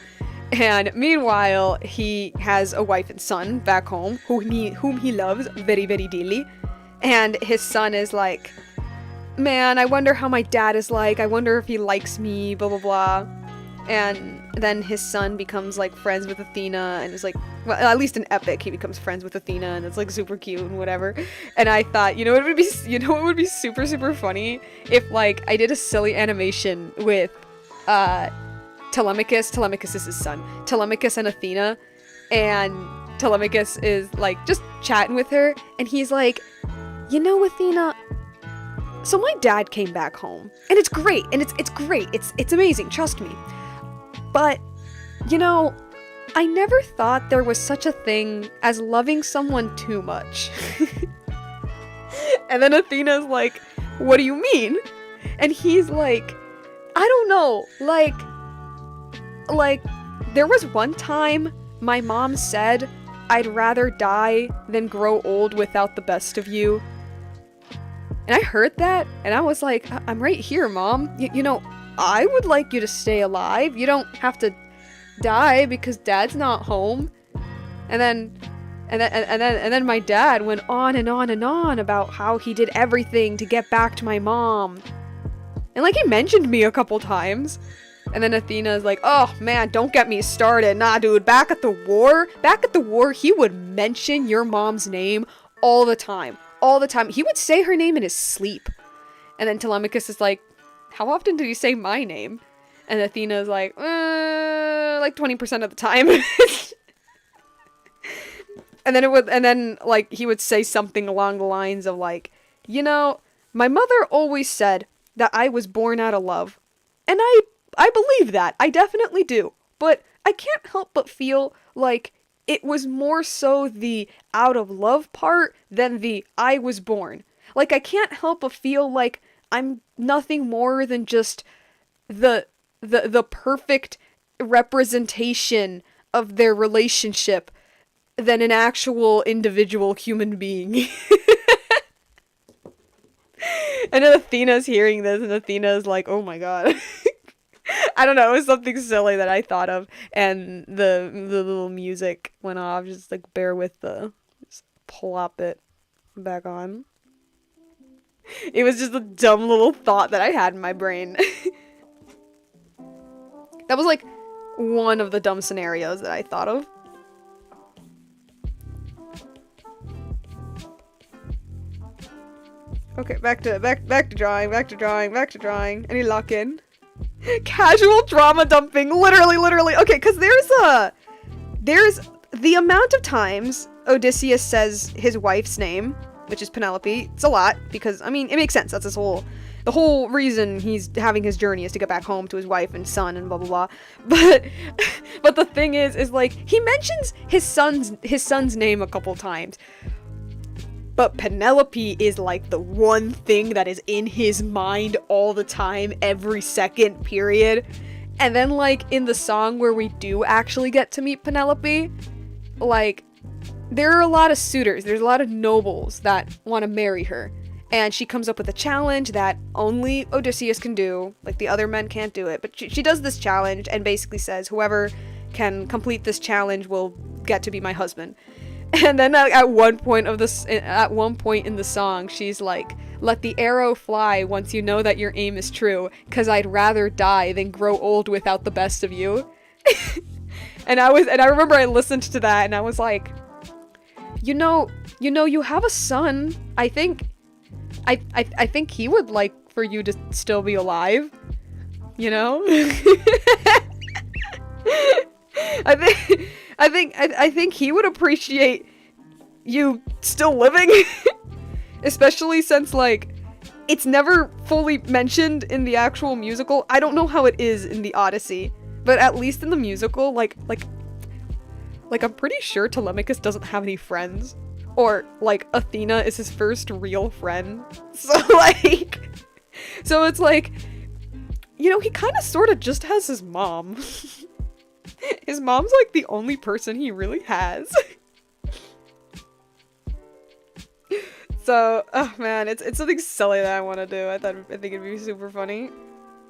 And meanwhile, he has a wife and son back home, whom he loves very, very dearly. And his son is like, man, I wonder how my dad is like. I wonder if he likes me, blah, blah, blah. And then his son becomes, like, friends with Athena, and is like, well, at least in Epic, he becomes friends with Athena, and it's, like, super cute and whatever. And I thought, what would be super, super funny? If, like, I did a silly animation with, Telemachus is his son, Telemachus and Athena, and Telemachus is, like, just chatting with her, and he's like, Athena, so my dad came back home, and it's great, and it's great, it's amazing, trust me. But, I never thought there was such a thing as loving someone too much. And then Athena's like, what do you mean? And he's like, I don't know, like, there was one time my mom said, I'd rather die than grow old without the best of you. And I heard that, and I was like, I'm right here, Mom. I would like you to stay alive. You don't have to die because Dad's not home. And then my dad went on and on and on about how he did everything to get back to my mom. And, like, he mentioned me a couple times. And then Athena's like, oh man, don't get me started. Nah, dude, back at the war, he would mention your mom's name all the time. All the time. He would say her name in his sleep. And then Telemachus is like, how often did he say my name? And Athena's like 20% of the time. And then like, he would say something along the lines of, like, my mother always said that I was born out of love. And I believe that. I definitely do. But I can't help but feel like it was more so the out of love part than the I was born. Like, I can't help but feel like I'm nothing more than just the perfect representation of their relationship than an actual individual human being. And then Athena's hearing this, and Athena's like, oh my god. I don't know, it was something silly that I thought of, and the little music went off. Just, like, bear with just plop it back on. It was just a dumb little thought that I had in my brain. That was, like, one of the dumb scenarios that I thought of. Okay, back to drawing. Any lock in? Casual drama dumping, literally. Okay, because there's the amount of times Odysseus says his wife's name, which is Penelope. It's a lot, because, I mean, it makes sense. That's the whole reason he's having his journey is to get back home to his wife and son and blah blah blah. But the thing is, like, he mentions his son's name a couple times. But Penelope is, like, the one thing that is in his mind all the time, every second, period. And then, like, in the song where we do actually get to meet Penelope, like, there are a lot of suitors, there's a lot of nobles that want to marry her. and she comes up with a challenge that only Odysseus can do. Like, the other men can't do it, but she does this challenge and basically says whoever can complete this challenge will get to be my husband. And then at one point in the song, she's like, "Let the arrow fly once you know that your aim is true, 'cause I'd rather die than grow old without the best of you." And I remember I listened to that and I was like, you know, you have a son. I think he would like for you to still be alive. You know? I think he would appreciate you still living. Especially since, like, it's never fully mentioned in the actual musical. I don't know how it is in the Odyssey, but at least in the musical, like I'm pretty sure Telemachus doesn't have any friends. Or, like, Athena is his first real friend. So, like, so it's like, you know, he kind of sort of just has his mom. His mom's, like, the only person he really has. So, oh man, it's something silly that I want to do. I think it'd be super funny.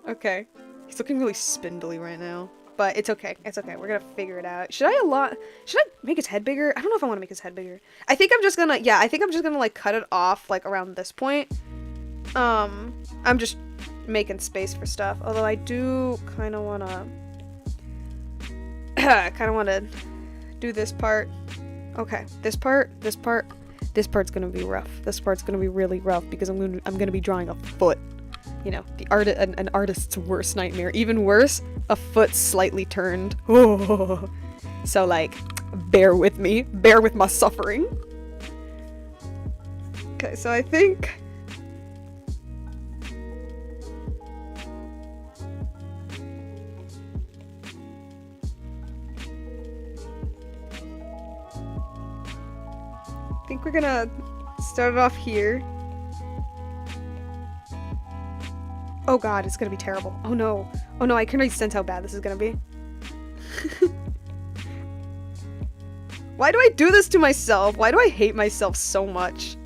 Okay. He's looking really spindly right now. But it's okay. It's okay. We're gonna figure it out. Should I make his head bigger? I don't know if I want to make his head bigger. I think I'm just gonna like cut it off like around this point. I'm just making space for stuff. Although I do kind of want to do this part. Okay, this part's gonna be rough. This part's gonna be really rough because I'm gonna be drawing a foot. You know, an artist's worst nightmare. Even worse, a foot slightly turned. Oh. So, like, bear with me. Bear with my suffering. Okay, so I think... we're gonna start it off here. Oh god, it's gonna be terrible. Oh no. Oh no, I can already sense how bad this is gonna be. Why do I do this to myself? Why do I hate myself so much?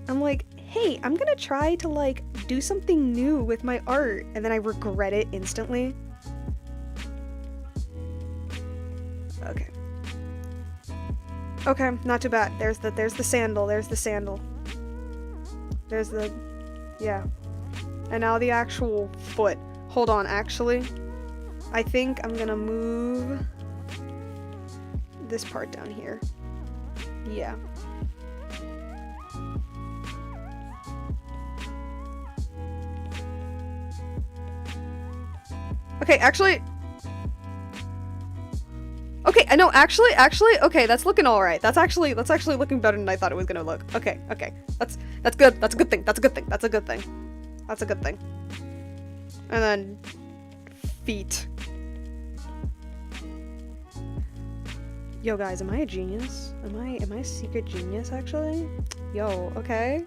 I'm like, hey, I'm gonna try to, like, do something new with my art, and then I regret it instantly. Okay. Okay, not too bad. There's the sandal. There's the sandal. There's the... yeah. And now the actual foot. Hold on, actually. I think I'm gonna move this part down here. Yeah. Okay, actually... okay, I know, actually, okay, that's looking alright. That's actually looking better than I thought it was gonna look. Okay. That's good. That's a good thing. That's a good thing. And then... feet. Yo, guys, am I a genius? Am I a secret genius, actually? Yo, okay.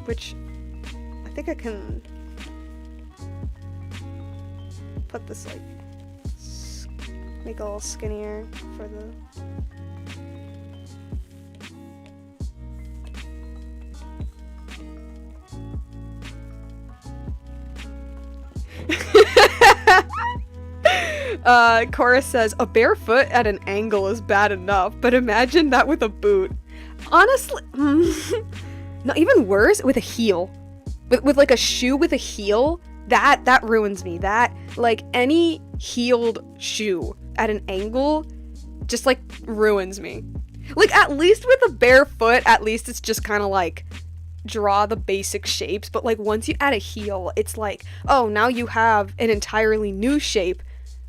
Which... I think I can... put this, like... make it a little skinnier for the... Chorus says, a bare foot at an angle is bad enough, but imagine that with a boot. Honestly, no, even worse, with a heel. With like a shoe with a heel, that ruins me. That, like, any heeled shoe at an angle just, like, ruins me. Like, at least with a bare foot, at least it's just kind of like, draw the basic shapes, but, like, once you add a heel, it's like, oh, now you have an entirely new shape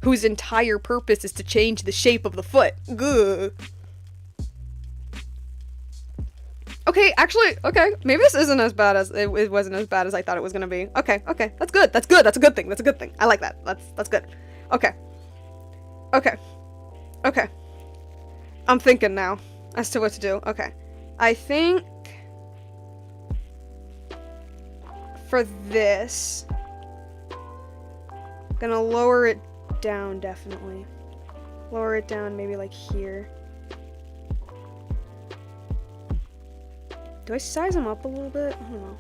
whose entire purpose is to change the shape of the foot. Gugh. Okay, actually, okay, maybe this isn't as bad as, it wasn't as bad as I thought it was gonna be. Okay, that's good, that's a good thing. I like that, that's good. Okay. I'm thinking now as to what to do. Okay. I think for this, I'm gonna lower it down, definitely. Lower it down maybe like here. Do I size him up a little bit? I don't know.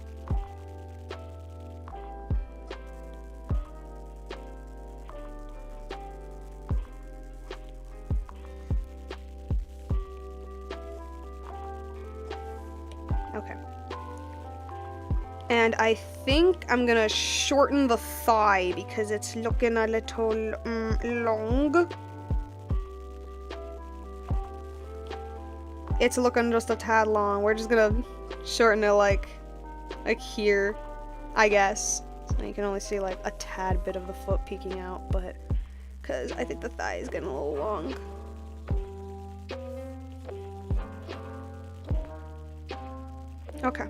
Okay. And I think I'm gonna shorten the thigh because it's looking a little long. It's looking just a tad long. We're just gonna shorten it like here, I guess. So you can only see like a tad bit of the foot peeking out, but because I think the thigh is getting a little long. Okay.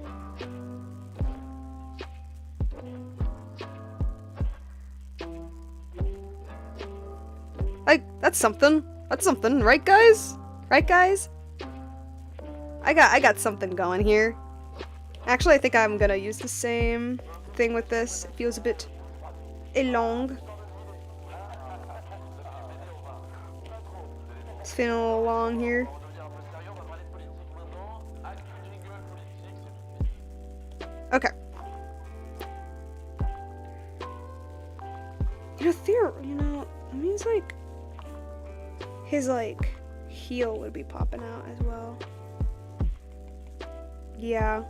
Like, that's something. That's something, right guys? Right guys? I got something going here. Actually, I think I'm gonna use the same thing with this. It feels a bit long. It's feeling a little long here. Okay. You know, it means like his like heel would be popping out as well. Yeah.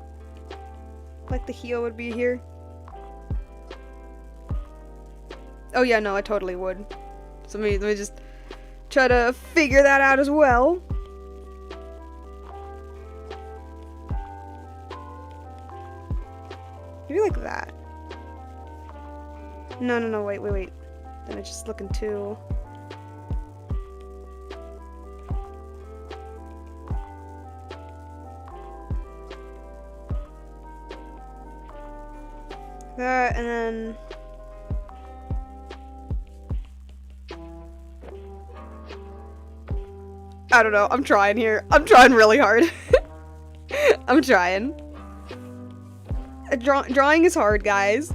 Like the heel would be here. Oh yeah, no, I totally would. So let me just try to figure that out as well. Maybe like that. No, wait. Then it's just looking too... That, and then... I don't know, I'm trying here. I'm trying really hard. I'm trying. Drawing is hard, guys.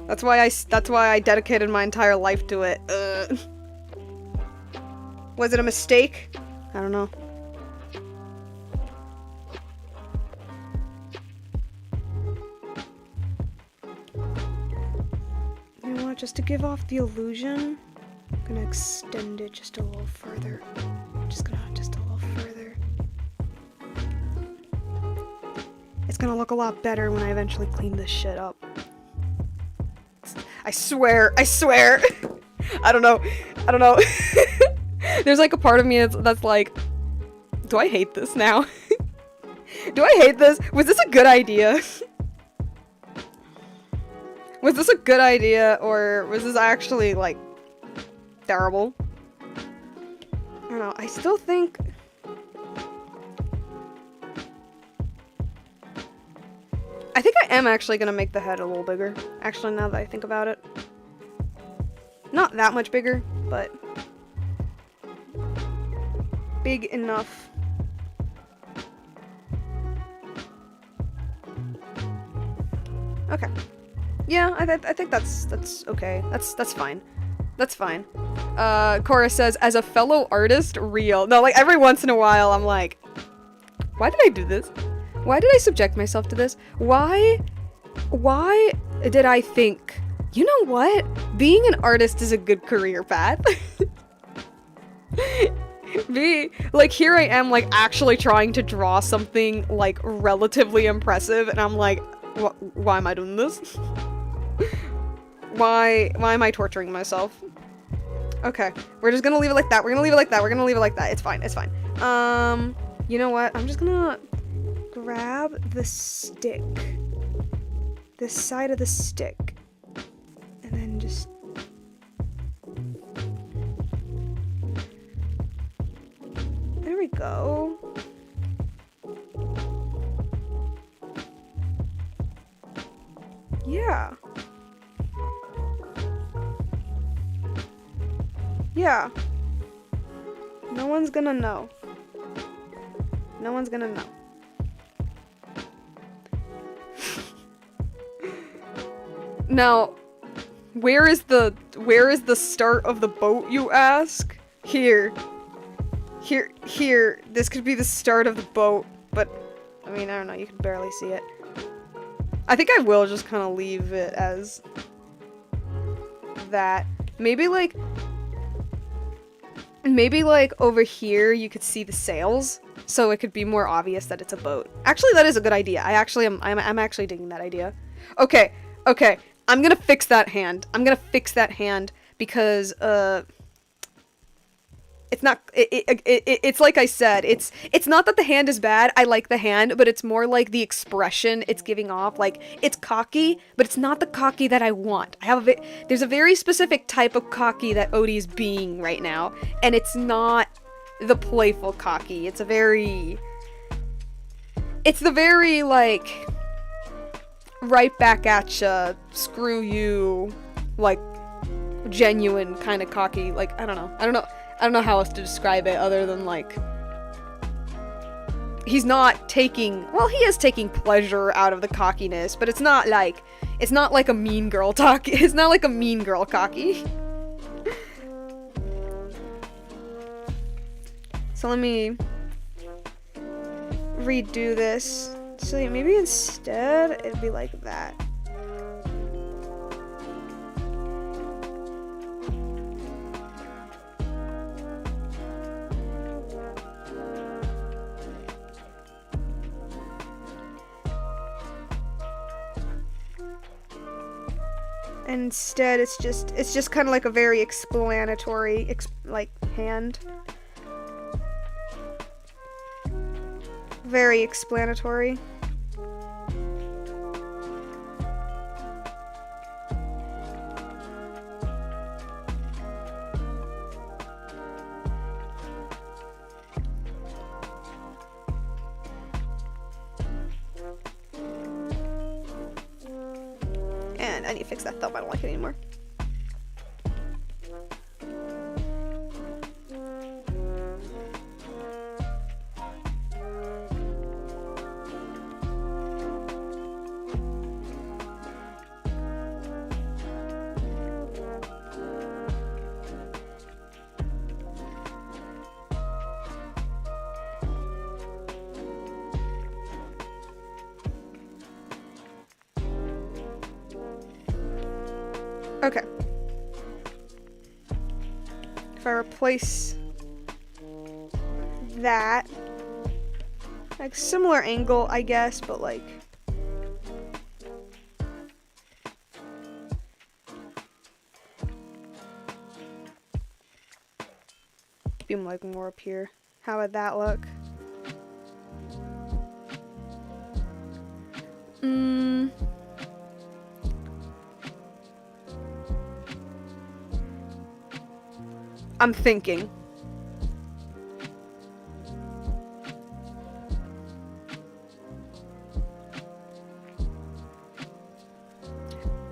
That's why I dedicated my entire life to it. Was it a mistake? I don't know. You know what? Just to give off the illusion, I'm gonna extend it just a little further. Just a little further. It's gonna look a lot better when I eventually clean this shit up. I swear. I don't know. There's like a part of me that's like, do I hate this now? Do I hate this? Was this a good idea? Was this a good idea, or was this actually like terrible? I don't know. I still think... I think I am actually gonna make the head a little bigger. Actually, now that I think about it. Not that much bigger, but... big enough. Okay. Yeah, I think that's okay. That's fine. That's fine. Cora says, as a fellow artist, real. No, like every once in a while I'm like, why did I do this? Why did I subject myself to this? Why did I think, you know what? Being an artist is a good career path. Like, here I am, like, actually trying to draw something, like, relatively impressive, and I'm like, why am I doing this? Why am I torturing myself? Okay, we're just gonna leave it like that. We're gonna leave it like that. It's fine. You know what? I'm just gonna grab the stick. The side of the stick. And then just... There we go. Yeah. Yeah. No one's gonna know. No one's gonna know. Now, where is the start of the boat, you ask? Here. This could be the start of the boat, but I mean, I don't know, you can barely see it. I think I will just kind of leave it as that. Maybe like over here you could see the sails, so it could be more obvious that it's a boat. Actually, that is a good idea. I'm actually digging that idea. Okay, I'm gonna fix that hand. Because it's not, it's like I said, it's not that the hand is bad. I like the hand, but it's more like the expression it's giving off. Like, it's cocky, but it's not the cocky that I want. There's a very specific type of cocky that Odie's being right now, and it's not the playful cocky. It's the very, like, right back at ya, screw you, like, genuine kind of cocky. Like, I don't know how else to describe it other than, like, he's not taking, well, he is taking pleasure out of the cockiness, but it's not like a mean girl talk. It's not like a mean girl cocky. So let me redo this. So maybe instead it'd be like that. Instead, it's just kind of like a very explanatory, like, hand. Very explanatory. And I need to fix that thumb, I don't like it anymore. Okay. If I replace that, like, similar angle, I guess, but like, be like more up here. How would that look? I'm thinking.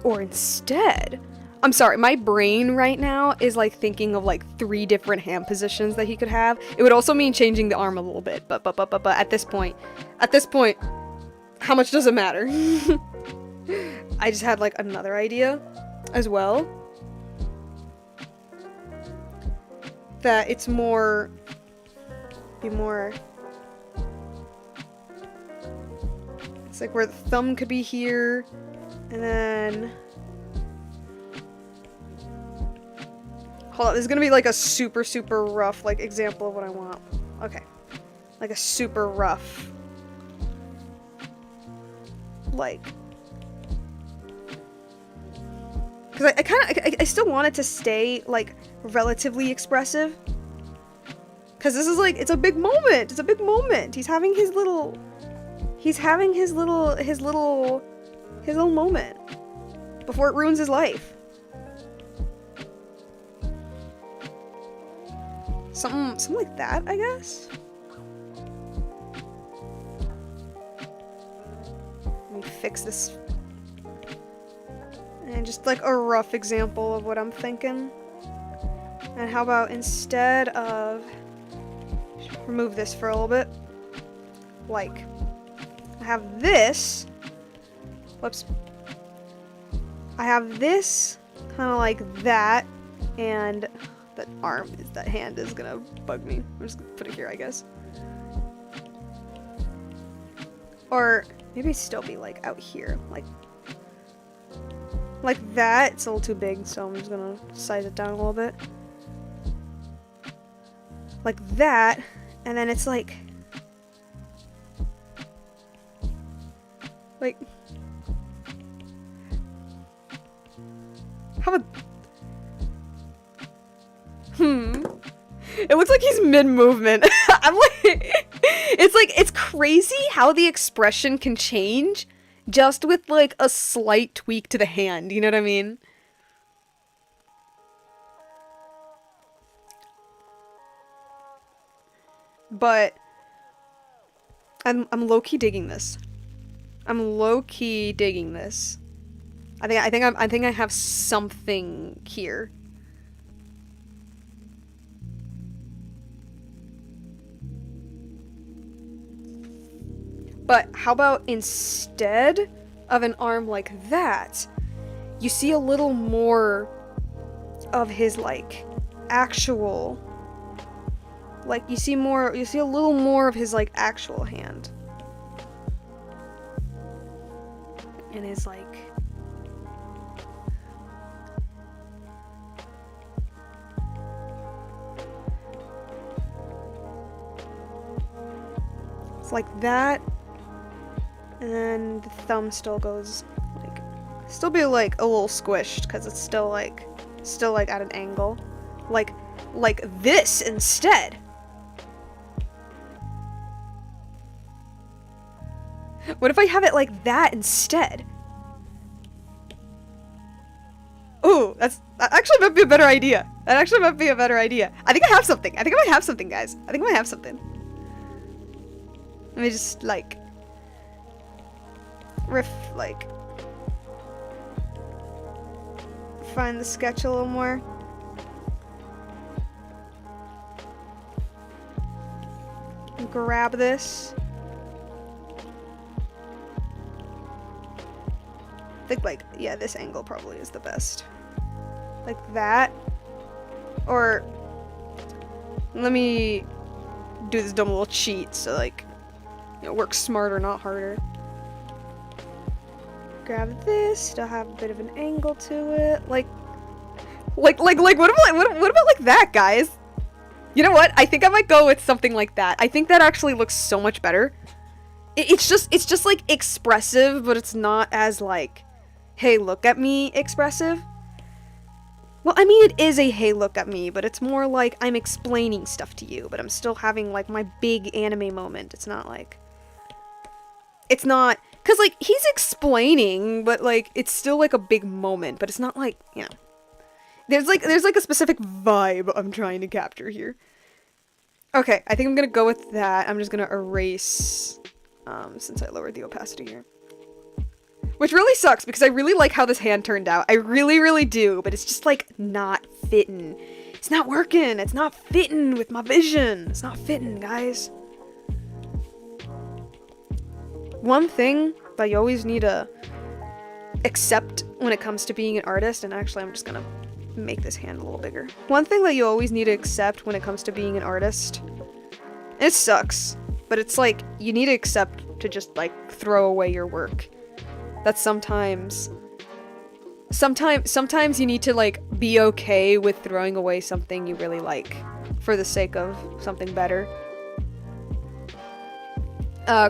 Or instead, I'm sorry, my brain right now is like thinking of like 3 different hand positions that he could have. It would also mean changing the arm a little bit, but at this point, how much does it matter? I just had like another idea as well. That it's more, it's like where the thumb could be here, and then, hold on, this is gonna be like a super rough, like, example of what I want. Okay, like a super rough, like, because I still want it to stay, like, relatively expressive. Because this is, like, it's a big moment. It's a big moment. He's having his little moment before it ruins his life. Something like that, I guess. Let me fix this. And just like a rough example of what I'm thinking. And how about instead of, remove this for a little bit, like, I have this, whoops, I have this kind of like that, and that hand is gonna bug me. I'm just gonna put it here, I guess. Or maybe still be like out here, like that. It's a little too big, so I'm just gonna size it down a little bit. Like that, and then it's like how about it looks like he's mid-movement. I'm like, it's crazy how the expression can change just with like a slight tweak to the hand, you know what I mean? But I'm low-key digging this. I'm low-key digging this. I think I have something here. But how about instead of an arm like that, you see a little more of his like actual, like you see a little more of his like actual hand. And his like it's like that. And then the thumb still goes like, still be like a little squished because it's still like at an angle, like this instead. What if I have it like that instead? Ooh, that actually might be a better idea. That actually might be a better idea. I think I have something. I think I might have something, guys. I think I might have something. Let me just like find the sketch a little more. Grab this. I think like, yeah, this angle probably is the best. Like that. Or let me do this dumb little cheat so like, you know, work smarter, not harder. Grab this, still have a bit of an angle to it. Like what about like that, guys? You know what? I think I might go with something like that. I think that actually looks so much better. It's just like expressive, but it's not as like, hey, look at me expressive. Well, I mean, it is a hey, look at me, but it's more like I'm explaining stuff to you, but I'm still having like my big anime moment. It's not like, it's not, cause like he's explaining, but like it's still like a big moment, but it's not like, you know, there's like a specific vibe I'm trying to capture here. Okay, I think I'm gonna go with that. I'm just gonna erase, since I lowered the opacity here. Which really sucks, because I really like how this hand turned out. I really, really do, but it's just like not fitting. It's not working. It's not fitting with my vision. It's not fitting, guys. One thing that you always need to accept when it comes to being an artist, and actually I'm just gonna make this hand a little bigger. One thing that you always need to accept when it comes to being an artist, and it sucks, but it's like you need to accept to just like throw away your work. That sometimes you need to like be okay with throwing away something you really like for the sake of something better.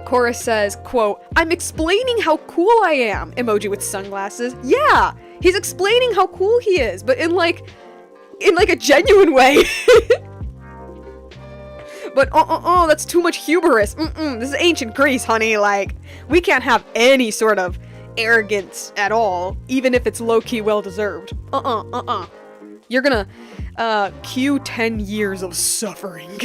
Chorus says, quote, "I'm explaining how cool I am," emoji with sunglasses. Yeah, he's explaining how cool he is, but in like a genuine way. But that's too much hubris. This is ancient Greece, honey. Like, we can't have any sort of arrogance at all, even if it's low-key well-deserved. You're gonna cue 10 years of suffering.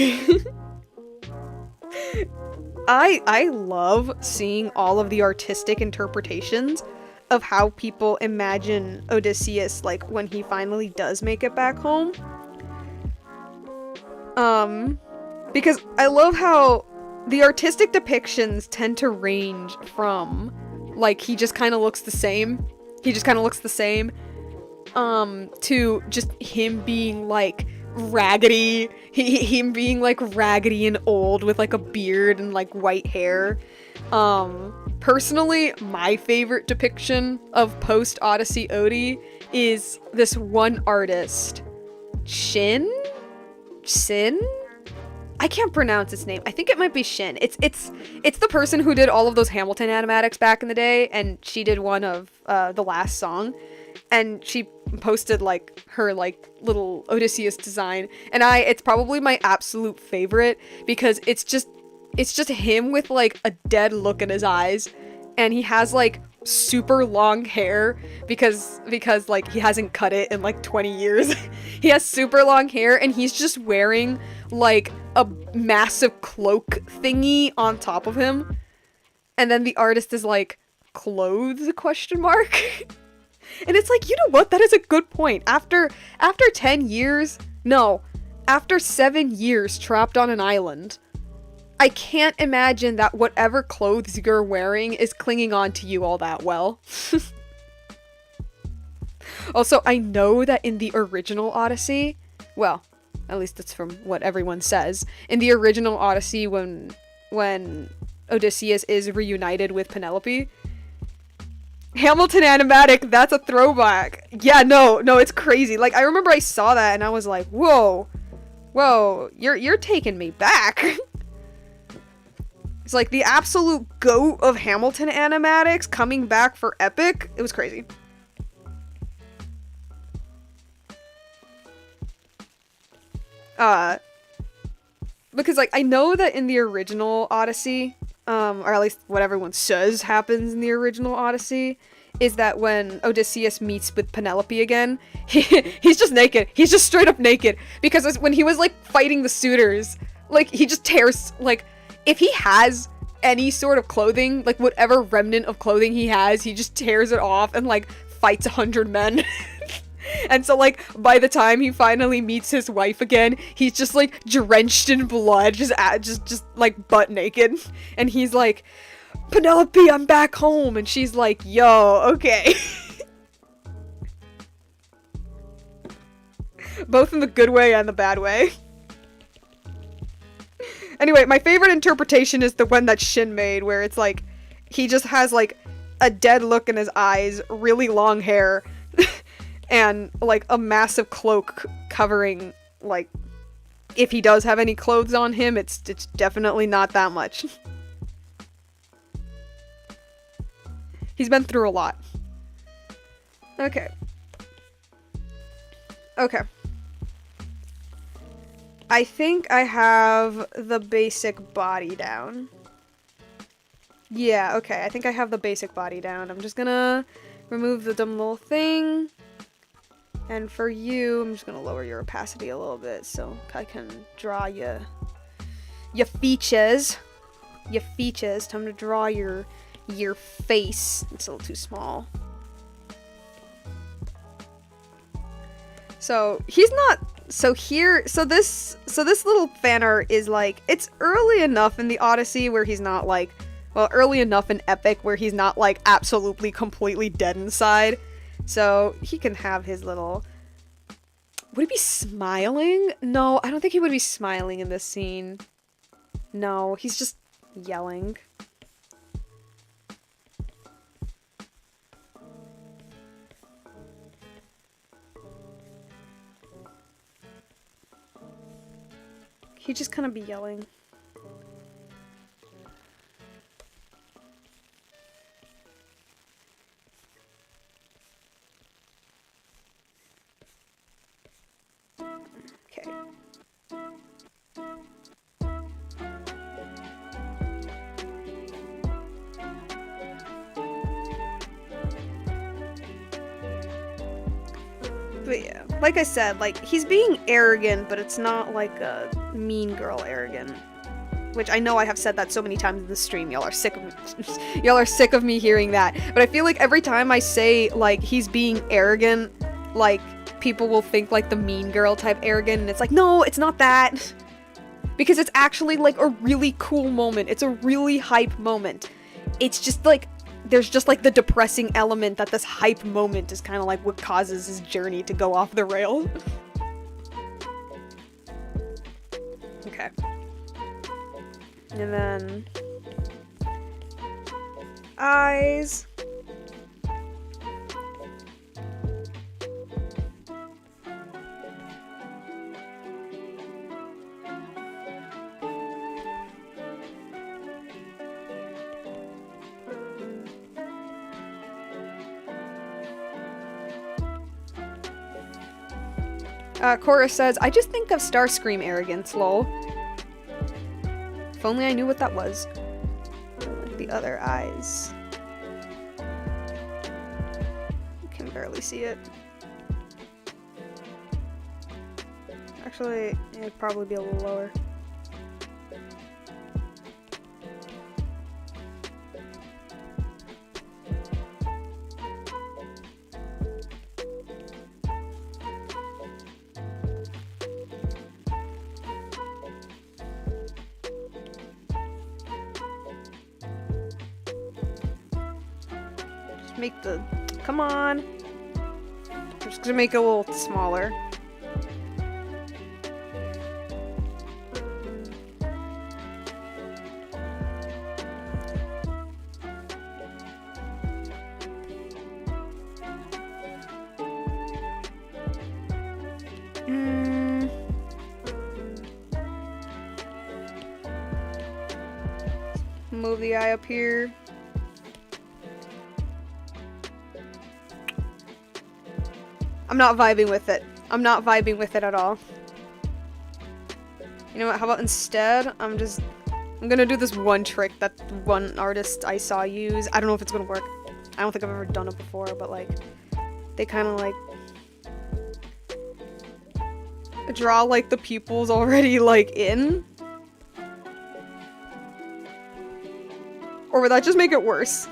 I love seeing all of the artistic interpretations of how people imagine Odysseus, like, when he finally does make it back home. Because I love how the artistic depictions tend to range from, like, he just kind of looks the same, to just him being, like, him being, like, raggedy and old with, like, a beard and, like, white hair. Personally, my favorite depiction of post-Odyssey Odie is this one artist, Sin? I can't pronounce its name. I think it might be Shin. It's the person who did all of those Hamilton animatics back in the day, and she did one of the last song, and she posted like her like little Odysseus design, and it's probably my absolute favorite because it's just him with like a dead look in his eyes, and he has like super long hair because like he hasn't cut it in like 20 years. He has super long hair, and he's just wearing like a massive cloak thingy on top of him, and then the artist is like, clothes question mark. And it's like, you know what, that is a good point. After 10 years, no, after 7 years trapped on an island, I can't imagine that whatever clothes you're wearing is clinging on to you all that well. Also, I know that in the original Odyssey, well, at least that's from what everyone says, in the original Odyssey when Odysseus is reunited with Penelope, Hamilton animatic, that's a throwback. Yeah, no, it's crazy. Like, I remember I saw that and I was like, whoa, you're taking me back. It's like the absolute GOAT of Hamilton animatics coming back for Epic. It was crazy. Because like I know that in the original Odyssey, or at least what everyone says happens in the original Odyssey, is that when Odysseus meets with Penelope again, he's just naked. He's just straight up naked. Because when he was like fighting the suitors, like he just tears, like if he has any sort of clothing, like whatever remnant of clothing he has, he just tears it off and like fights 100 men. And so like by the time he finally meets his wife again, he's just like drenched in blood, just like butt naked, and he's like, Penelope, I'm back home, and she's like, yo, okay. Both in the good way and the bad way. Anyway, my favorite interpretation is the one that Shin made, where it's like he just has like a dead look in his eyes, really long hair, and like a massive cloak covering, like, if he does have any clothes on him, it's definitely not that much. He's been through a lot. Okay. I think I have the basic body down. Yeah, okay, I think I have the basic body down. I'm just gonna remove the dumb little thing. And for you, I'm just gonna lower your opacity a little bit so I can draw your features. Time to draw your face. It's a little too small. So he's not. So this little fan art is like, it's early enough in the Odyssey where he's not like, well, early enough in Epic where he's not like absolutely completely dead inside. So he can have his little... Would he be smiling? No, I don't think he would be smiling in this scene. No, he's just yelling. He'd just kind of be yelling. Okay. But yeah, like I said, like, he's being arrogant, but it's not like a mean girl arrogant. Which I know I have said that so many times in the stream. Y'all are sick of me. Y'all are sick of me hearing that. But I feel like every time I say, like, he's being arrogant, like, people will think, like, the mean girl type arrogant, and it's like, no, it's not that. Because it's actually, like, a really cool moment. It's a really hype moment. It's just, like, there's just, like, the depressing element that this hype moment is kind of, like, what causes his journey to go off the rail. Okay. And then eyes. Chorus says, I just think of Starscream arrogance, lol. If only I knew what that was. Like the other eyes. You can barely see it. Actually, it'd probably be a little lower. Make the, come on. I'm just gonna make it a little smaller. Move the eye up here. I'm not vibing with it. I'm not vibing with it at all. You know what, how about instead, I'm gonna do this one trick that one artist I saw use. I don't know if it's gonna work. I don't think I've ever done it before, but like, they kind of like draw like the pupils already like in. Or would that just make it worse?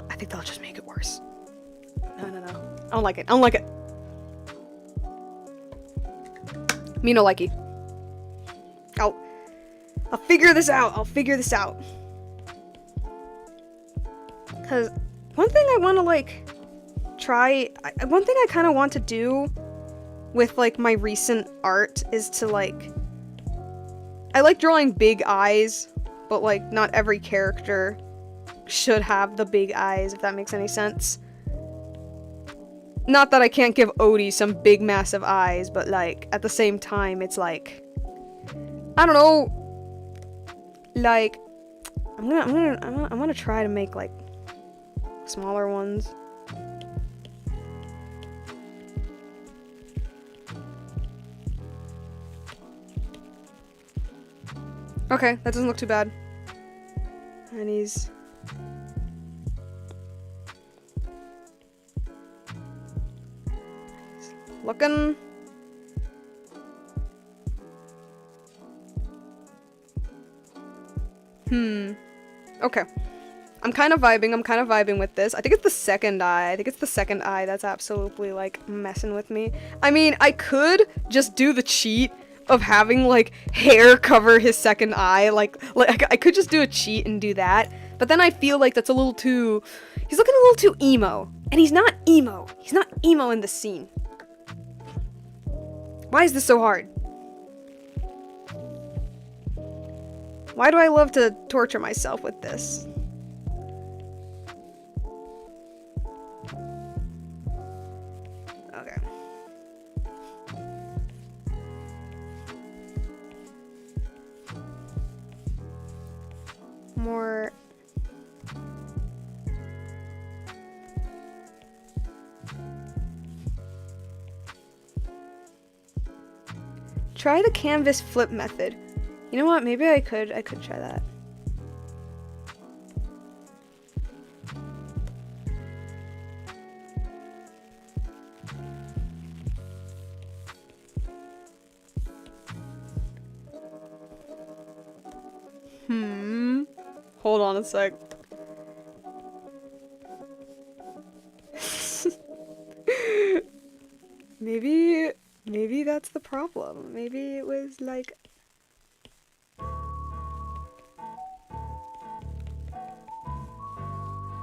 I think that'll just make it worse. No. I don't like it. I don't like it. Me no likey. I'll figure this out. I'll figure this out. Cause one thing I want to like try, one thing I kind of want to do with like my recent art is to like, I like drawing big eyes, but like not every character should have the big eyes, if that makes any sense. Not that I can't give Odie some big massive eyes, but like at the same time it's like, I don't know, like I'm gonna try to make like smaller ones. Okay, that doesn't look too bad. And he's looking. Okay. I'm kind of vibing with this. I think it's the second eye. That's absolutely, like, messing with me. I mean, I could just do the cheat of having, like, hair cover his second eye. Like I could just do a cheat and do that. But then I feel like that's a little too... He's looking a little too emo. And he's not emo. He's not emo in this scene. Why is this so hard? Why do I love to torture myself with this? Okay. More... Try the canvas flip method. You know what? Maybe I could try that. Hold on a sec. Maybe that's the problem. Maybe it was like...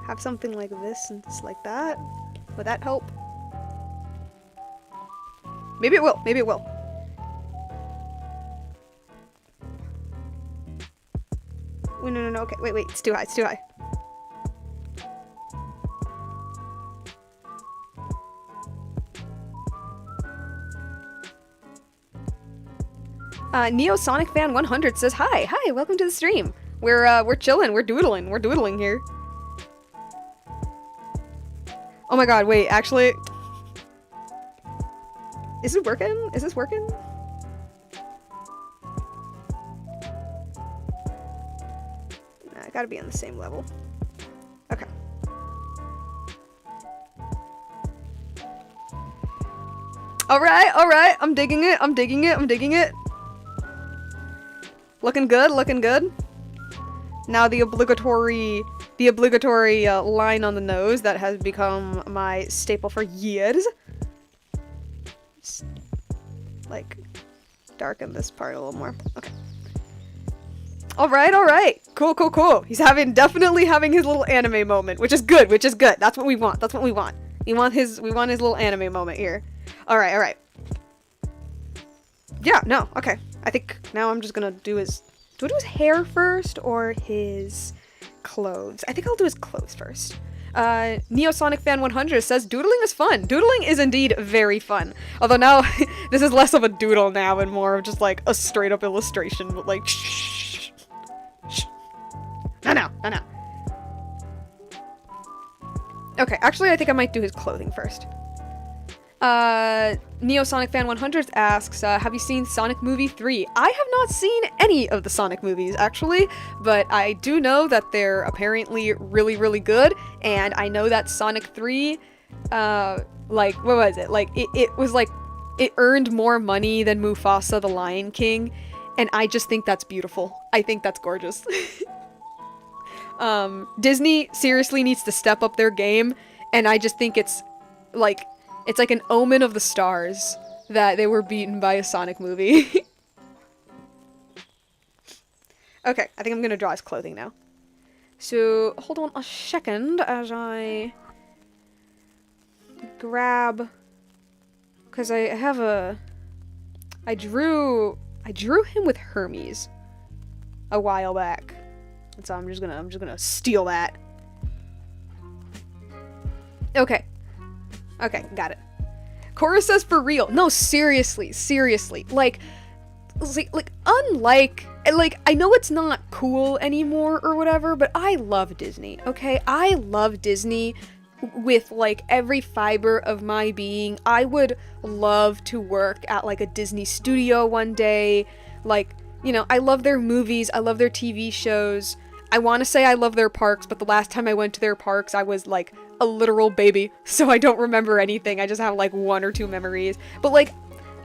Have something like this and just like that? Would that help? Maybe it will. Maybe it will. Wait, no. Okay, wait. It's too high. It's too high. Neosonic Fan 100 says hi. Hi, welcome to the stream. We're chilling. We're doodling. We're doodling here. Oh my god, wait, actually... Is it working? Is this working? Nah, I gotta be on the same level. Okay. Alright, I'm digging it. Looking good. Now the obligatory line on the nose that has become my staple for years. Just, like, darken this part a little more. Okay. Alright. Cool. He's definitely having his little anime moment, which is good. That's what we want. We want his little anime moment here. Alright. Yeah, no, okay. I think now I'm just gonna do his... Do I do his hair first or his clothes? I think I'll do his clothes first. Neosonic Fan 100 says doodling is fun. Doodling is indeed very fun. Although now this is less of a doodle now and more of just like a straight up illustration, but like shh. No. Okay, actually I think I might do his clothing first. Neosonic Fan 100 asks, have you seen Sonic Movie 3? I have not seen any of the Sonic movies, actually, but I do know that they're apparently really, really good, and I know that Sonic 3, like, what was it? Like, it was like, it earned more money than Mufasa the Lion King, and I just think that's beautiful. I think that's gorgeous. Disney seriously needs to step up their game, and I just think it's like an omen of the stars that they were beaten by a Sonic movie. Okay, I think I'm gonna draw his clothing now. So, hold on a second as I grab... Because I have a... I drew him with Hermes a while back. And so I'm just gonna steal that. Okay. Okay, got it. Cora says for real. No, seriously. Like, unlike, like, I know it's not cool anymore or whatever, but I love Disney, okay? I love Disney with, like, every fiber of my being. I would love to work at, like, a Disney studio one day. Like, you know, I love their movies. I love their TV shows. I want to say I love their parks, but the last time I went to their parks, I was, like, a literal baby, so I don't remember anything. I just have, like, 1 or 2 memories. But, like,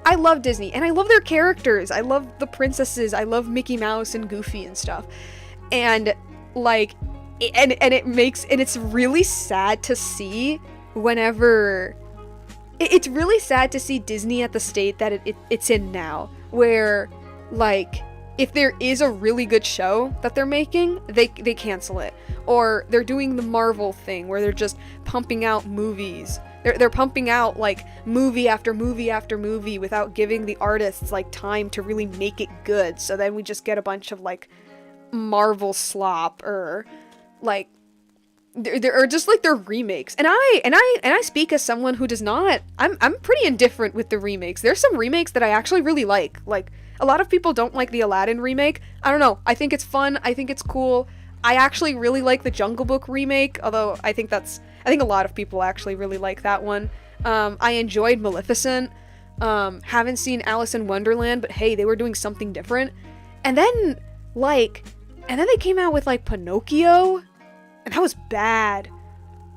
I love Disney, and I love their characters. I love the princesses. I love Mickey Mouse and Goofy and stuff. And, like, and it's really sad to see whenever... It's really sad to see Disney at the state that it's in now, where, like... If there is a really good show that they're making, they cancel it. Or they're doing the Marvel thing where they're just pumping out movies. They're pumping out, like, movie after movie after movie without giving the artists, like, time to really make it good. So then we just get a bunch of, like, Marvel slop or, like, or just, like, their remakes. And I speak as someone who does not... I'm pretty indifferent with the remakes. There's some remakes that I actually really like. Like, a lot of people don't like the Aladdin remake. I don't know. I think it's fun. I think it's cool. I actually really like the Jungle Book remake, although I think a lot of people actually really like that one. I enjoyed Maleficent. Haven't seen Alice in Wonderland, but hey, they were doing something different. And then they came out with, like, Pinocchio, and that was bad.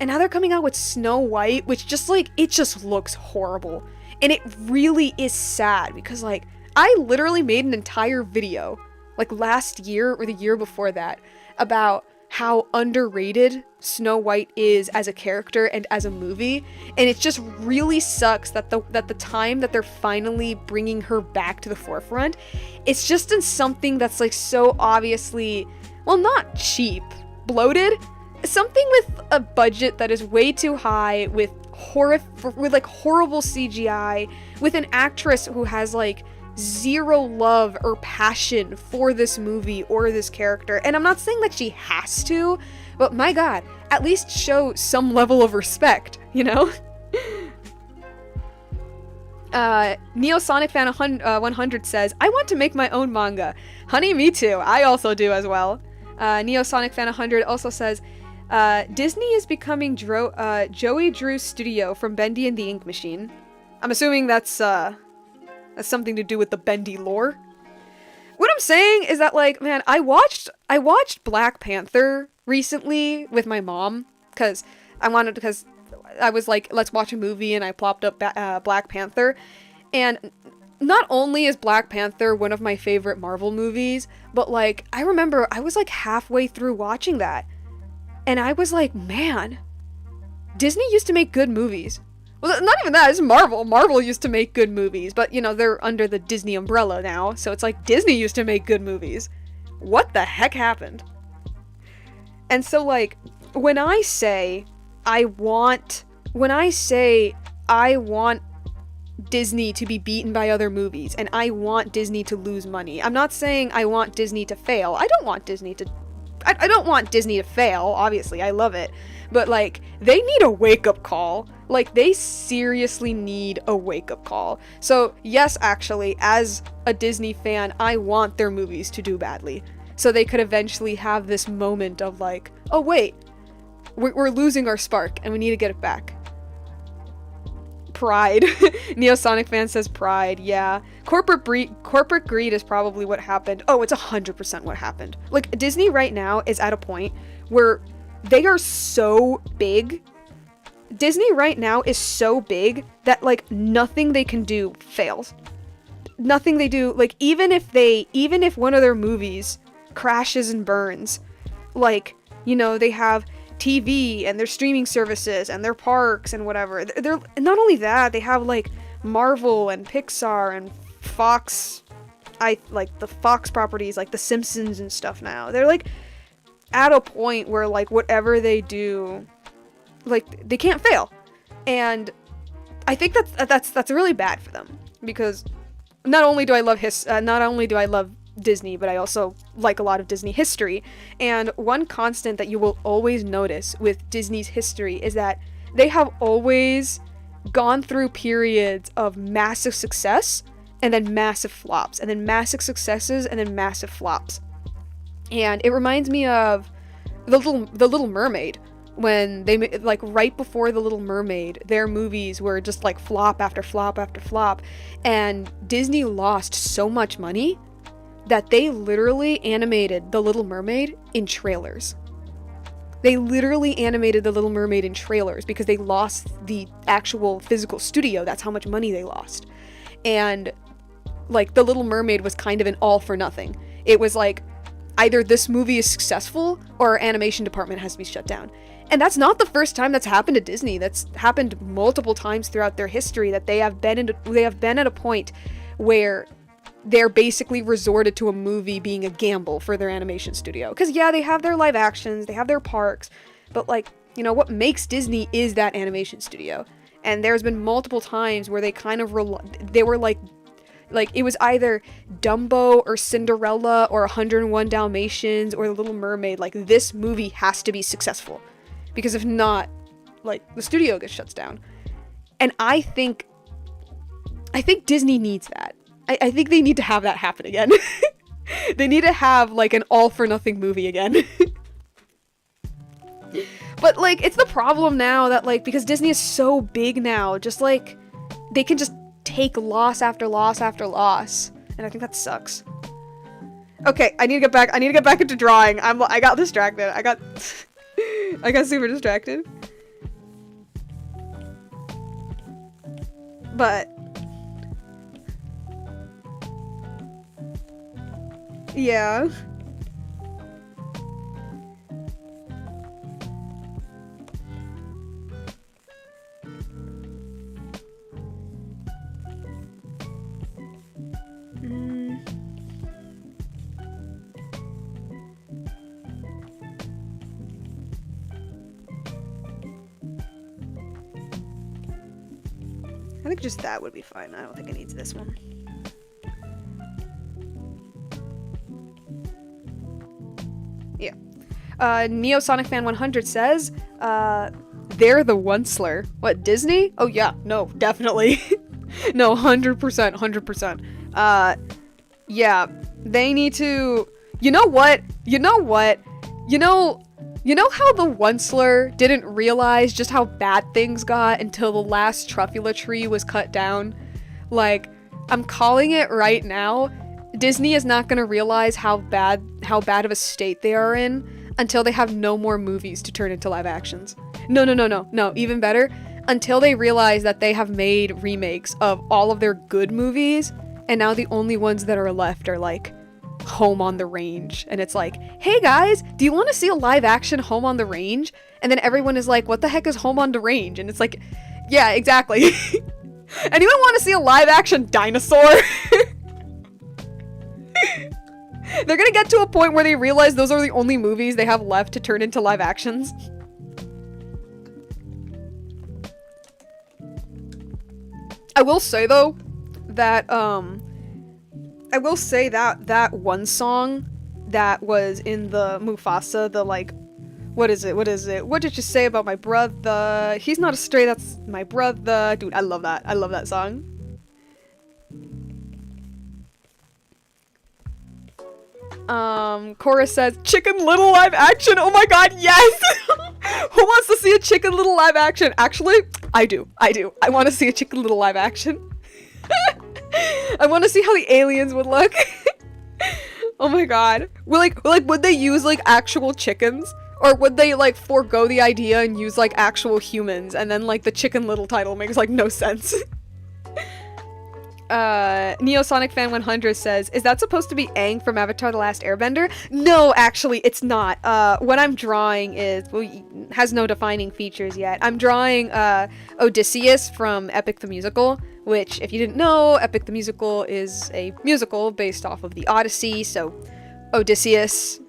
And now they're coming out with Snow White, which just, like, it just looks horrible. And it really is sad, because, like, I literally made an entire video, like, last year or the year before that, about how underrated Snow White is as a character and as a movie, and it just really sucks that the time that they're finally bringing her back to the forefront, it's just in something that's, like, so obviously, well, not cheap, bloated, something with a budget that is way too high, with with like horrible CGI, with an actress who has like zero love or passion for this movie or this character. And I'm not saying that she has to, but my god, at least show some level of respect, you know? Neosonic Fan 100 says, I want to make my own manga. Honey, me too. I also do as well. Neosonic Fan 100 also says, Disney is becoming Joey Drew's studio from Bendy and the Ink Machine. I'm assuming that's something to do with the Bendy lore. What I'm saying is that, like, man, I watched Black Panther recently with my mom because I was like, let's watch a movie, and I plopped up Black Panther. And not only is Black Panther one of my favorite Marvel movies, but like, I remember I was like halfway through watching that, and I was like, man, Disney used to make good movies. Well, not even that, it's Marvel. Marvel used to make good movies, but you know, they're under the Disney umbrella now, so it's like Disney used to make good movies. What the heck happened? And so, like, when I say I want Disney to be beaten by other movies, and I want Disney to lose money, I'm not saying I want Disney to fail. I don't want Disney to fail, obviously, I love it. But, like, they need a wake-up call. Like, they seriously need a wake-up call. So, yes, actually, as a Disney fan, I want their movies to do badly. So they could eventually have this moment of, like, oh, wait, we're losing our spark, and we need to get it back. Pride. Neosonic Fan says pride, yeah. Corporate greed is probably what happened. Oh, it's 100% what happened. Like, Disney right now is at a point where they are so big. Disney right now is so big that, like, nothing they can do fails. Nothing they do, like, even if one of their movies crashes and burns, like, you know, they have TV and their streaming services and their parks and whatever. They're not only that, they have like Marvel and Pixar and Fox, like the Fox properties, like The Simpsons and stuff now. They're like at a point where like whatever they do, like they can't fail. And I think that's really bad for them, because not only do I love Disney, but I also like a lot of Disney history. And one constant that you will always notice with Disney's history is that they have always gone through periods of massive success and then massive flops, and then massive successes and then massive flops. And it reminds me of the Little Mermaid, when they, like, right before The Little Mermaid, their movies were just like flop after flop after flop, and Disney lost so much money that they literally animated The Little Mermaid in trailers. They literally animated The Little Mermaid in trailers because they lost the actual physical studio. That's how much money they lost. And, like, The Little Mermaid was kind of an all for nothing. It was like, either this movie is successful or our animation department has to be shut down. And that's not the first time that's happened to Disney. That's happened multiple times throughout their history, that they have been at a point where they're basically resorted to a movie being a gamble for their animation studio. Because, yeah, they have their live actions, they have their parks, but, like, you know, what makes Disney is that animation studio. And there's been multiple times where they kind of, they were like, it was either Dumbo or Cinderella or 101 Dalmatians or The Little Mermaid. Like, this movie has to be successful. Because if not, like, the studio gets shut down. And I think Disney needs that. I think they need to have that happen again. They need to have, like, an all-for-nothing movie again. But, like, it's the problem now that, like, because Disney is so big now, just, like, they can just take loss after loss after loss. And I think that sucks. Okay, I need to get back into drawing. I got distracted. I got super distracted. But yeah. I think just that would be fine. I don't think it needs this one. Yeah. Neosonic Fan 100 says, they're the Onceler. What, Disney? Oh yeah, no, definitely. No, 100%, 100%. Yeah, they need to... You know what? You know how the Onceler didn't realize just how bad things got until the last Truffula tree was cut down? Like, I'm calling it right now. Disney is not gonna realize how bad of a state they are in until they have no more movies to turn into live actions. No, even better. Until they realize that they have made remakes of all of their good movies, and now the only ones that are left are like Home on the Range. And it's like, hey guys, do you want to see a live action Home on the Range? And then everyone is like, what the heck is Home on the Range? And it's like, yeah, exactly. Anyone want to see a live action dinosaur? They're gonna get to a point where they realize those are the only movies they have left to turn into live actions. I will say though that that one song that was in the Mufasa, the like, what is it? What did you say about my brother? He's not a stray, that's my brother. Dude, I love that. I love that song. Cora says, Chicken Little live action! Oh my god, yes! Who wants to see a Chicken Little live action? Actually, I do. I want to see a Chicken Little live action. I want to see how the aliens would look. Oh my god. Would they use, like, actual chickens? Or would they, like, forego the idea and use, like, actual humans? And then, like, the Chicken Little title makes, like, no sense. Neosonic Fan 100 says, is that supposed to be Aang from Avatar The Last Airbender? No, actually, it's not. What I'm drawing is, well, has no defining features yet. I'm drawing, Odysseus from Epic the Musical, which, if you didn't know, Epic the Musical is a musical based off of the Odyssey, so Odysseus,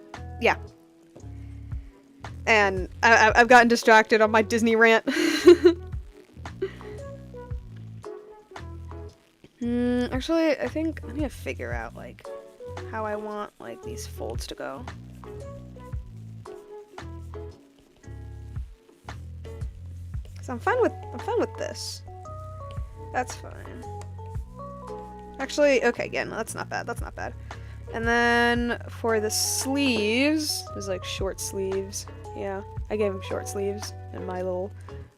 yeah. And I've gotten distracted on my Disney rant. Actually, I think I need to figure out, like, how I want, like, these folds to go. So I'm fine with this. That's fine. Actually, okay, again, that's not bad, that's not bad. And then, for the sleeves, there's, like, short sleeves. Yeah, I gave him short sleeves in my little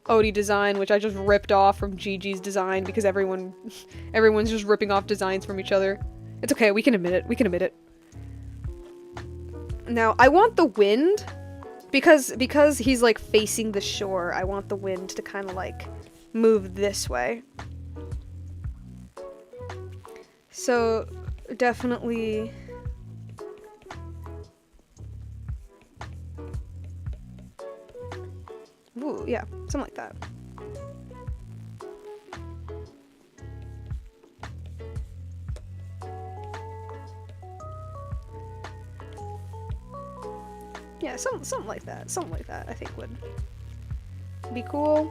Odie design, which I just ripped off from Gigi's design because everyone's just ripping off designs from each other. It's okay, we can admit it. Now, I want the wind, because he's like facing the shore, I want the wind to kind of like move this way. So, definitely... Ooh, yeah, something like that. Yeah, something like that. Something like that, I think would be cool.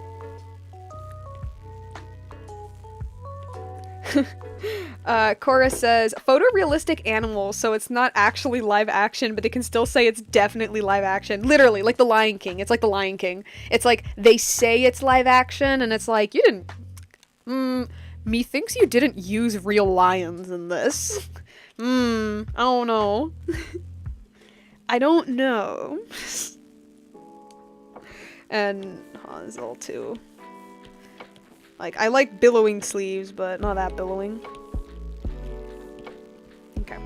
Cora says, photorealistic animals, so it's not actually live action, but they can still say it's definitely live action. Literally, like The Lion King. It's like The Lion King. It's like, they say it's live action, and it's like, you didn't... methinks you didn't use real lions in this. I don't know. I don't know. And Hansel, too. Like, I like billowing sleeves, but not that billowing. Okay.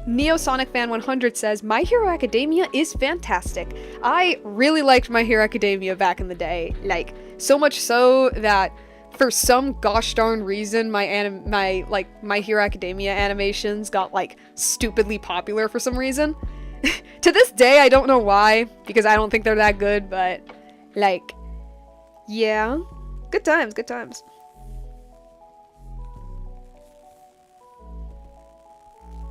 Neosonic Fan 100 says, My Hero Academia is fantastic. I really liked My Hero Academia back in the day. Like, so much so that for some gosh darn reason, my Hero Academia animations got, like, stupidly popular for some reason. To this day, I don't know why, because I don't think they're that good, but, like, yeah. Good times, good times.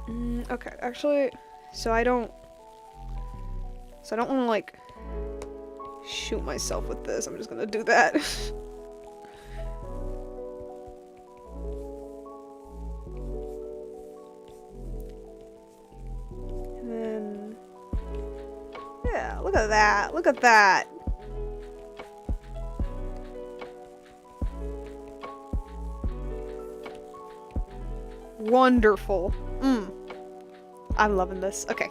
Okay, actually, so I don't want to like shoot myself with this. I'm just gonna do that. And then, yeah, look at that. Look at that. Wonderful. I'm loving this. Okay.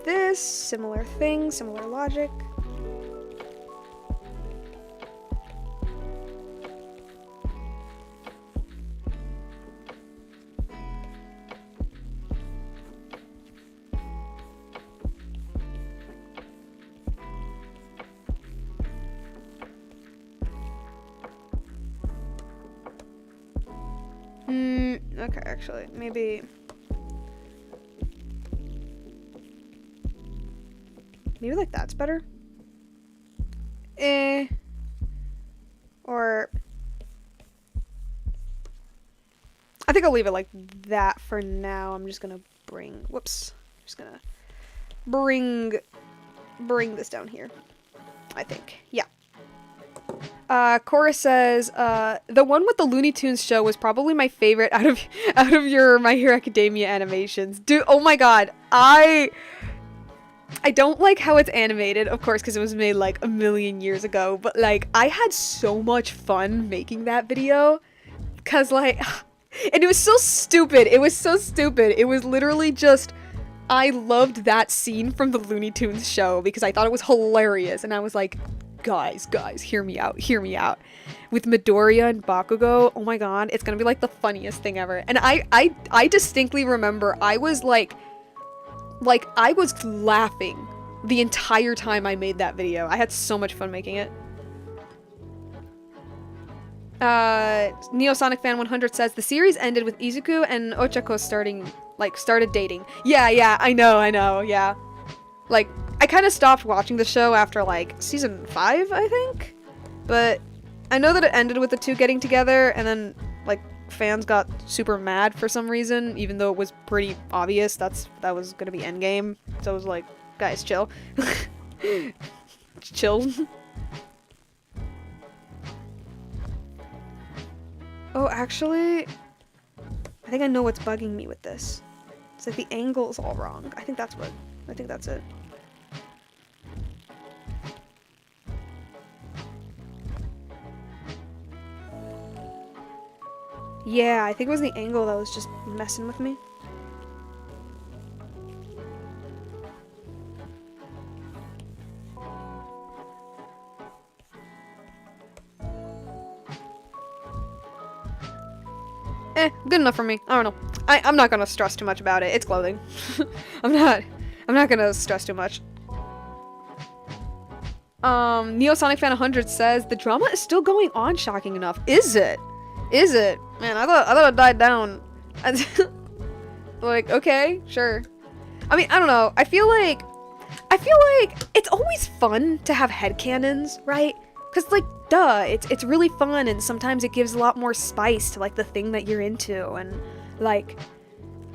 This, similar thing, similar logic. Okay, actually, maybe like that's better. Or I think I'll leave it like that for now. I'm just gonna bring, whoops, I'm just gonna bring this down here, I think. Yeah. Cora says, the one with the Looney Tunes show was probably my favorite out of your My Hero Academia animations. Dude, oh my god. I don't like how it's animated, of course, because it was made like a million years ago, but like, I had so much fun making that video, because like, and it was so stupid. It was so stupid. It was literally just, I loved that scene from the Looney Tunes show because I thought it was hilarious, and I was like, guys, hear me out. With Midoriya and Bakugo, oh my god, it's gonna be like the funniest thing ever. And I distinctly remember I was like I was laughing the entire time I made that video. I had so much fun making it. Neosonic Fan 100 says the series ended with Izuku and Ochako started dating. Yeah, I know, yeah. Like, I kind of stopped watching the show after, like, season 5, I think? But I know that it ended with the two getting together, and then, like, fans got super mad for some reason, even though it was pretty obvious that was gonna be endgame. So I was like, guys, chill. Chill. Oh, actually, I think I know what's bugging me with this. It's like the angle's all wrong. I think that's it. Yeah, I think it was the angle that was just messing with me. Good enough for me. I don't know. I'm not gonna stress too much about it. It's clothing. I'm not gonna stress too much. Neosonic Fan 100 says the drama is still going on, shocking enough. Is it? Man, I thought it died down. Like, okay, sure. I mean, I don't know. I feel like it's always fun to have headcanons, right? Cause like, duh, it's really fun, and sometimes it gives a lot more spice to like the thing that you're into, and like,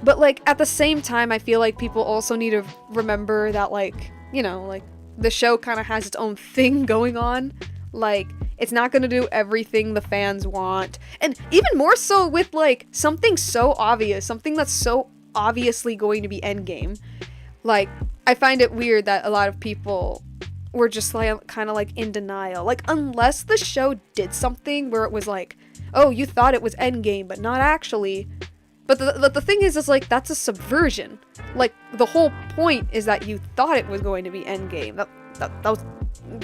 but like at the same time, I feel like people also need to remember that, like, you know, like the show kind of has its own thing going on. Like, it's not gonna do everything the fans want, and even more so with like something so obvious, something that's so obviously going to be endgame. Like, I find it weird that a lot of people were just like kind of like in denial. Like, unless the show did something where it was like, oh, you thought it was endgame, but not actually. But the thing is like, that's a subversion. Like, the whole point is that you thought it was going to be endgame. That was,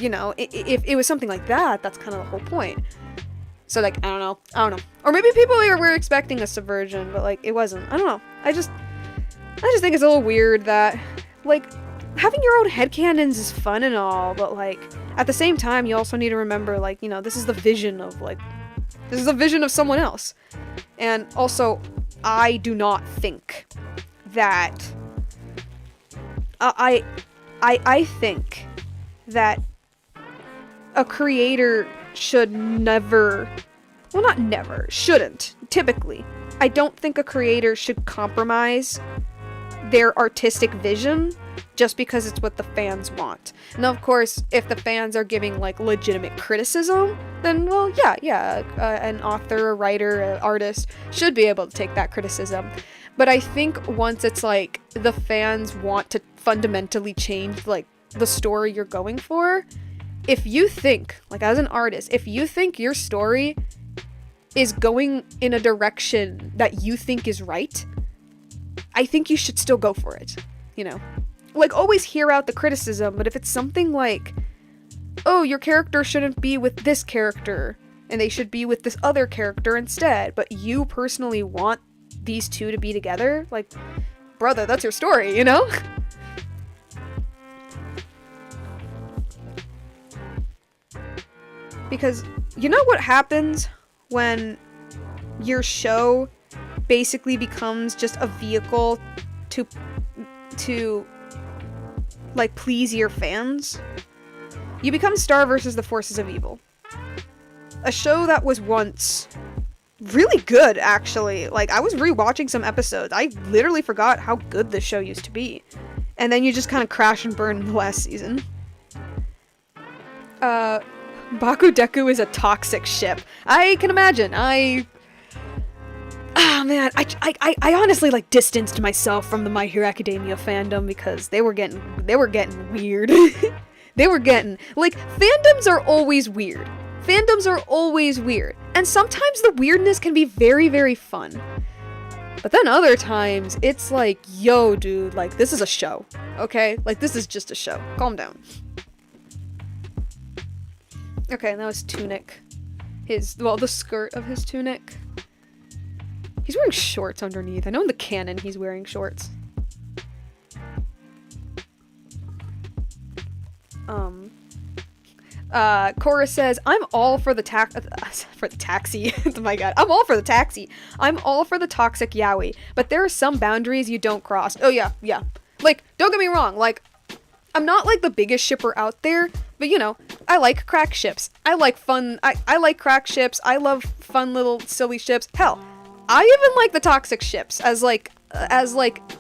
you know, if it was something like that, that's kind of the whole point. So like, I don't know. Or maybe people were expecting a subversion, but like, it wasn't. I don't know. I just think it's a little weird that, like, having your own headcanons is fun and all, but like, at the same time, you also need to remember, like, you know, this is the vision of someone else. And also, I do not think that I think that a creator should never well, not never, shouldn't, typically. I don't think a creator should compromise their artistic vision just because it's what the fans want. Now, of course, if the fans are giving, like, legitimate criticism, then, well, yeah, an author, a writer, an artist should be able to take that criticism. But I think once it's, like, the fans want to fundamentally change, like, the story you're going for, if you think, like, as an artist, if you think your story is going in a direction that you think is right, I think you should still go for it, you know? Like, always hear out the criticism, but if it's something like, oh, your character shouldn't be with this character, and they should be with this other character instead, but you personally want these two to be together, like, brother, that's your story, you know? Because you know what happens when your show basically becomes just a vehicle to like please your fans? You become Star versus the Forces of Evil. A show that was once really good, actually. Like, I was rewatching some episodes. I literally forgot how good this show used to be. And then you just kind of crash and burn in the last season. Bakudeku is a toxic ship. I can imagine. Oh man, I honestly like distanced myself from the My Hero Academia fandom because they were getting weird. They were getting, like, fandoms are always weird. Fandoms are always weird. And sometimes the weirdness can be very, very fun. But then other times, it's like, yo, dude, like, this is a show. Okay? Like, this is just a show. Calm down. Okay, now his tunic. The skirt of his tunic. He's wearing shorts underneath. I know in the canon he's wearing shorts. Cora says, I'm all for the taxi. Oh my god. I'm all for the taxi. I'm all for the toxic yaoi, but there are some boundaries you don't cross. Oh yeah. Like, don't get me wrong, like, I'm not like the biggest shipper out there, but you know, I like crack ships. I like fun, I like crack ships. I love fun little silly ships. Hell, I even like the toxic ships as like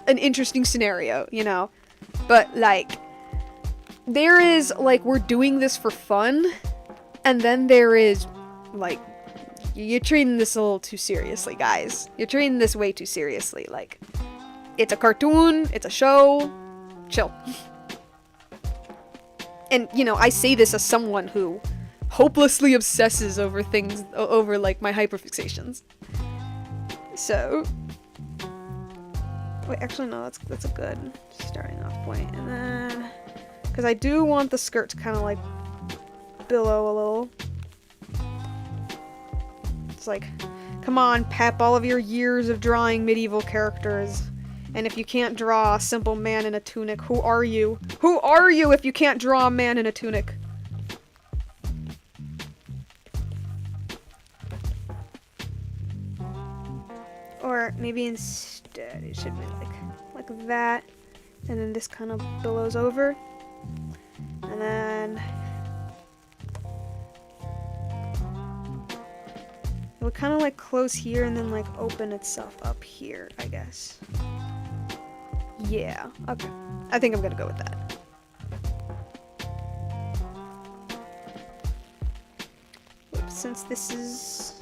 an interesting scenario, you know? But like, there is, like, we're doing this for fun, and then there is, like, you're treating this a little too seriously, guys. You're treating this way too seriously. Like, it's a cartoon, it's a show, chill. And, you know, I say this as someone who hopelessly obsesses over things, over, like, my hyperfixations. So, wait, actually, no, that's a good starting off point. And then, because I do want the skirt to kind of, like, billow a little. It's like, come on, Pep, all of your years of drawing medieval characters. And if you can't draw a simple man in a tunic, who are you? Who are you if you can't draw a man in a tunic? Or maybe instead it should be like that. And then this kind of billows over. And then it would kind of like close here and then like open itself up here, I guess. Yeah, okay. I think I'm gonna go with that. Oops, since this is...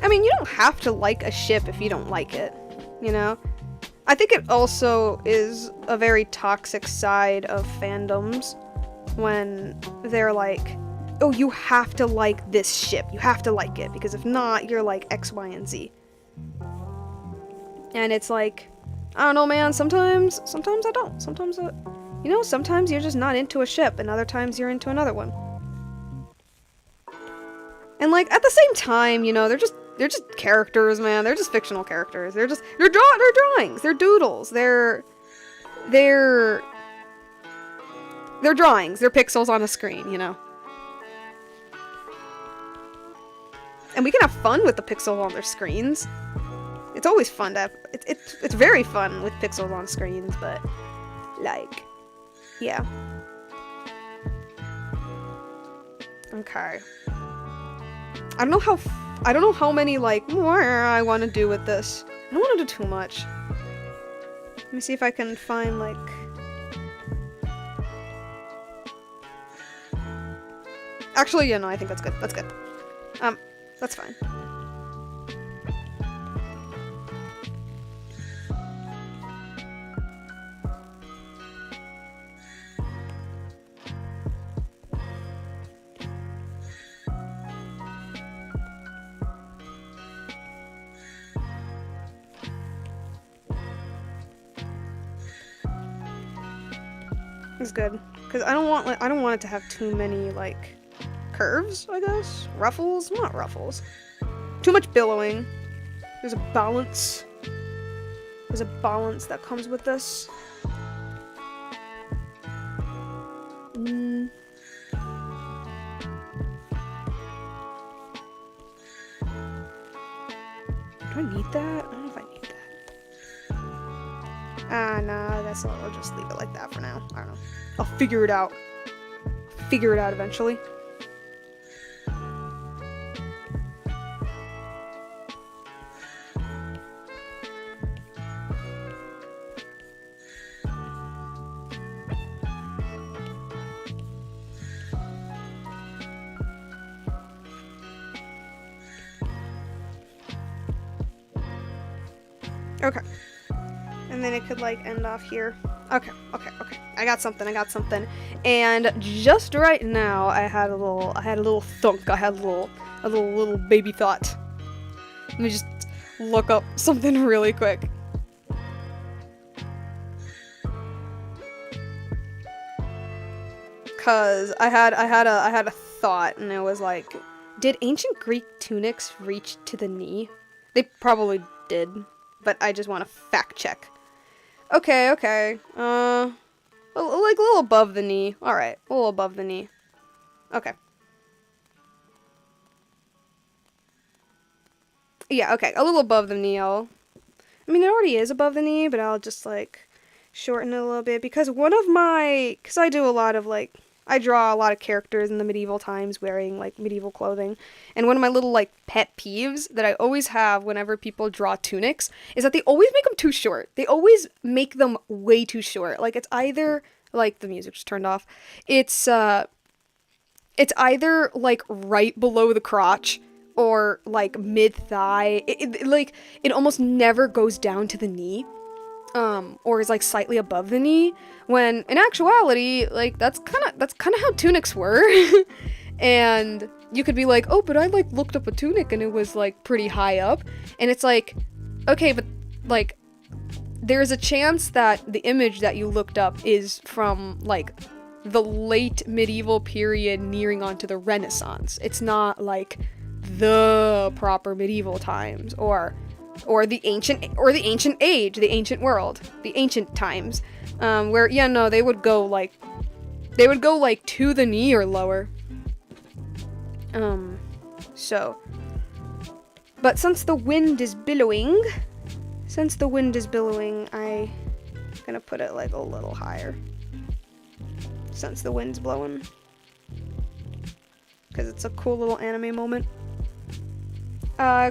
I mean, you don't have to like a ship if you don't like it, you know? I think it also is a very toxic side of fandoms when they're like, oh, you have to like this ship, you have to like it, because if not, you're like X, Y, and Z. And it's like, I don't know, man, sometimes I don't. Sometimes, you know, sometimes you're just not into a ship, and other times you're into another one. And like, at the same time, you know, they're just they're just characters, man. They're just fictional characters. They're drawings. They're doodles. They're drawings. They're pixels on a screen, you know. And we can have fun with the pixels on their screens. It's always fun to have, it's very fun with pixels on screens, but like, yeah. Okay. I don't know how many like more I want to do with this. I don't want to do too much. Let me see if I can find like. Actually, yeah, no, I think that's good. That's good. That's fine. It's good because I don't want it to have too many like curves, I guess. Ruffles, not ruffles. Too much billowing. There's a balance. There's a balance that comes with this. Do I need that? I don't know if I need that. Nah, that's all. I'll just leave it like that for now. I don't know. I'll figure it out. Figure it out eventually. Okay. And then it could like end off here. Okay. I got something. And just right now I had a little thunk. I had a little baby thought. Let me just look up something really quick. Cause I had a thought and it was like, did ancient Greek tunics reach to the knee? They probably did. But I just want to fact check. Okay. Like a little above the knee. Alright, a little above the knee. Okay. Yeah, okay, a little above the knee. I mean, it already is above the knee, but I'll just, like, shorten it a little bit. Because because I do a lot of, like, I draw a lot of characters in the medieval times wearing, like, medieval clothing. And one of my little, like, pet peeves that I always have whenever people draw tunics is that they always make them too short. They always make them way too short. Like, it's either, like, the music just turned off. It's either, like, right below the crotch or, like, mid-thigh. It almost never goes down to the knee. Or is like slightly above the knee, when in actuality, like that's kind of how tunics were. And you could be like, oh, but I like looked up a tunic and it was like pretty high up, and it's like, okay, but like there's a chance that the image that you looked up is from like the late medieval period nearing onto the Renaissance. It's not like the proper medieval times or the ancient age, the ancient world, the ancient times, where yeah, no, they would go like to the knee or lower. So, but since the wind is billowing, I'm gonna put it like a little higher. Since the wind's blowing, because it's a cool little anime moment.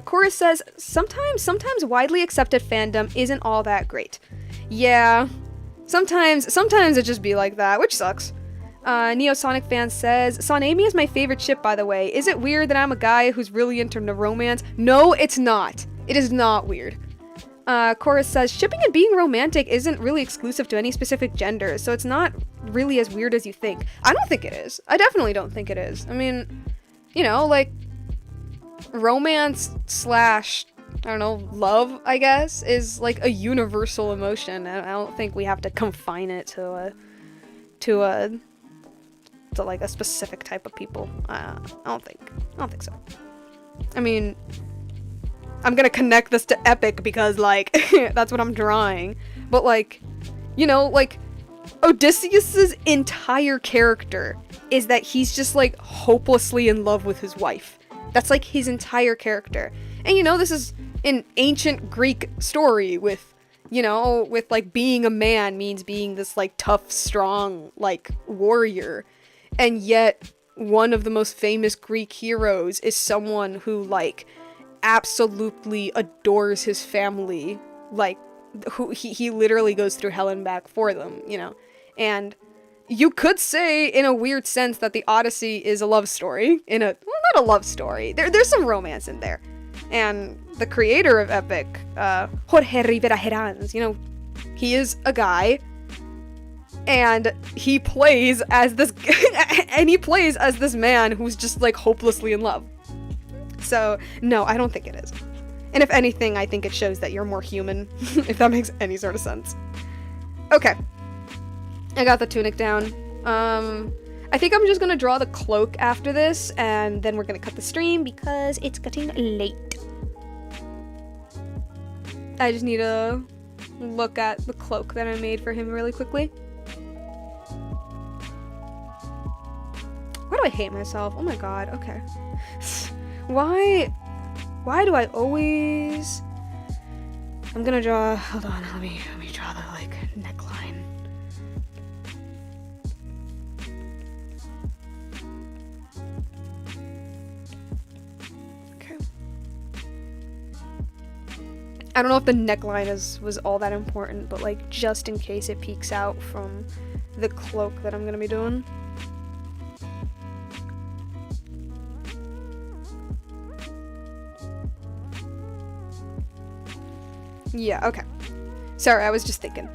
Chorus says, sometimes widely accepted fandom isn't all that great. Yeah, sometimes it just be like that, which sucks. Neosonic fan says, Sonami is my favorite ship, by the way. Is it weird that I'm a guy who's really into romance? No, it's not. It is not weird. Chorus says, shipping and being romantic isn't really exclusive to any specific gender, so it's not really as weird as you think. I don't think it is. I definitely don't think it is. I mean, you know, like, romance / I don't know, love, I guess, is like a universal emotion, and I don't think we have to confine it to like a specific type of people. I don't think so. I mean, I'm gonna connect this to epic because, like, that's what I'm drawing. But, like, you know, like, Odysseus's entire character is that he's just, like, hopelessly in love with his wife. That's, like, his entire character. And, you know, this is an ancient Greek story with, you know, with, like, being a man means being this, like, tough, strong, like, warrior. And yet, one of the most famous Greek heroes is someone who, like, absolutely adores his family. Like, who he literally goes through hell and back for them, you know? And you could say, in a weird sense, that the Odyssey is a love story. Well, not a love story. There's some romance in there. And the creator of Epic, Jorge Rivera Herans, you know, he is a guy, and he plays as this, and he plays as this man who's just, like, hopelessly in love. So, no, I don't think it is. And if anything, I think it shows that you're more human, if that makes any sort of sense. Okay. I got the tunic down. I think I'm just gonna draw the cloak after this, and then we're gonna cut the stream because it's getting late. I just need to look at the cloak that I made for him really quickly. Why do I hate myself? Oh my god, okay. Why do I always... I'm gonna draw... Hold on, let me draw the, like, neckline. Okay. I don't know if the neckline was all that important, but, like, just in case it peeks out from the cloak that I'm gonna be doing. Yeah, okay. Sorry, I was just thinking.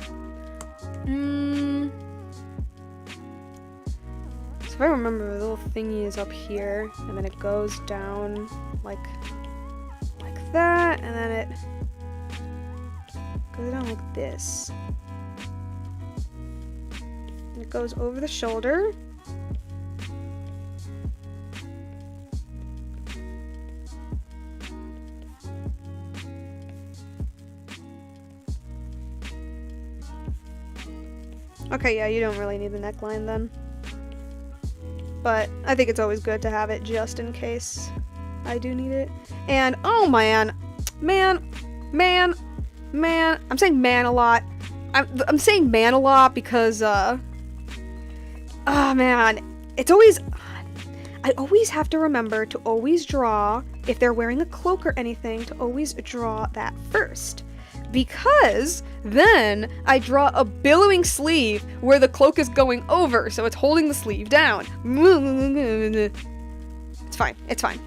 So if I remember, the little thingy is up here, and then it goes down like that, and then it goes down like this. And it goes over the shoulder. Okay, yeah, you don't really need the neckline then. But I think it's always good to have it just in case I do need it. And, oh man, I'm saying man a lot. I'm saying man a lot because, oh man, it's always, I always have to remember to always draw, if they're wearing a cloak or anything, to always draw that first. Because then I draw a billowing sleeve where the cloak is going over, so it's holding the sleeve down. It's fine. It's fine.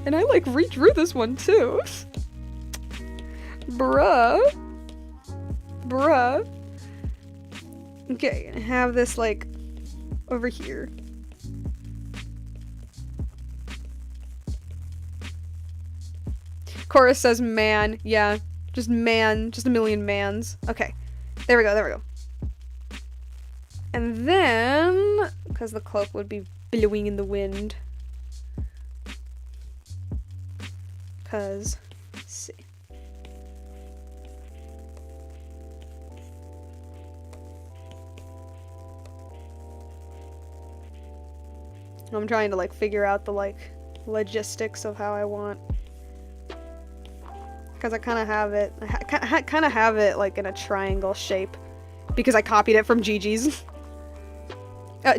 And I, like, redrew this one, too. Bruh. Okay, I have this, like, over here. Chorus says man. Yeah, just man. Just a million mans. Okay. There we go. And then, because the cloak would be billowing in the wind. Let's see. I'm trying to, like, figure out the, like, logistics of how I want. Because I kind of have it, like, in a triangle shape. Because I copied it from Gigi's.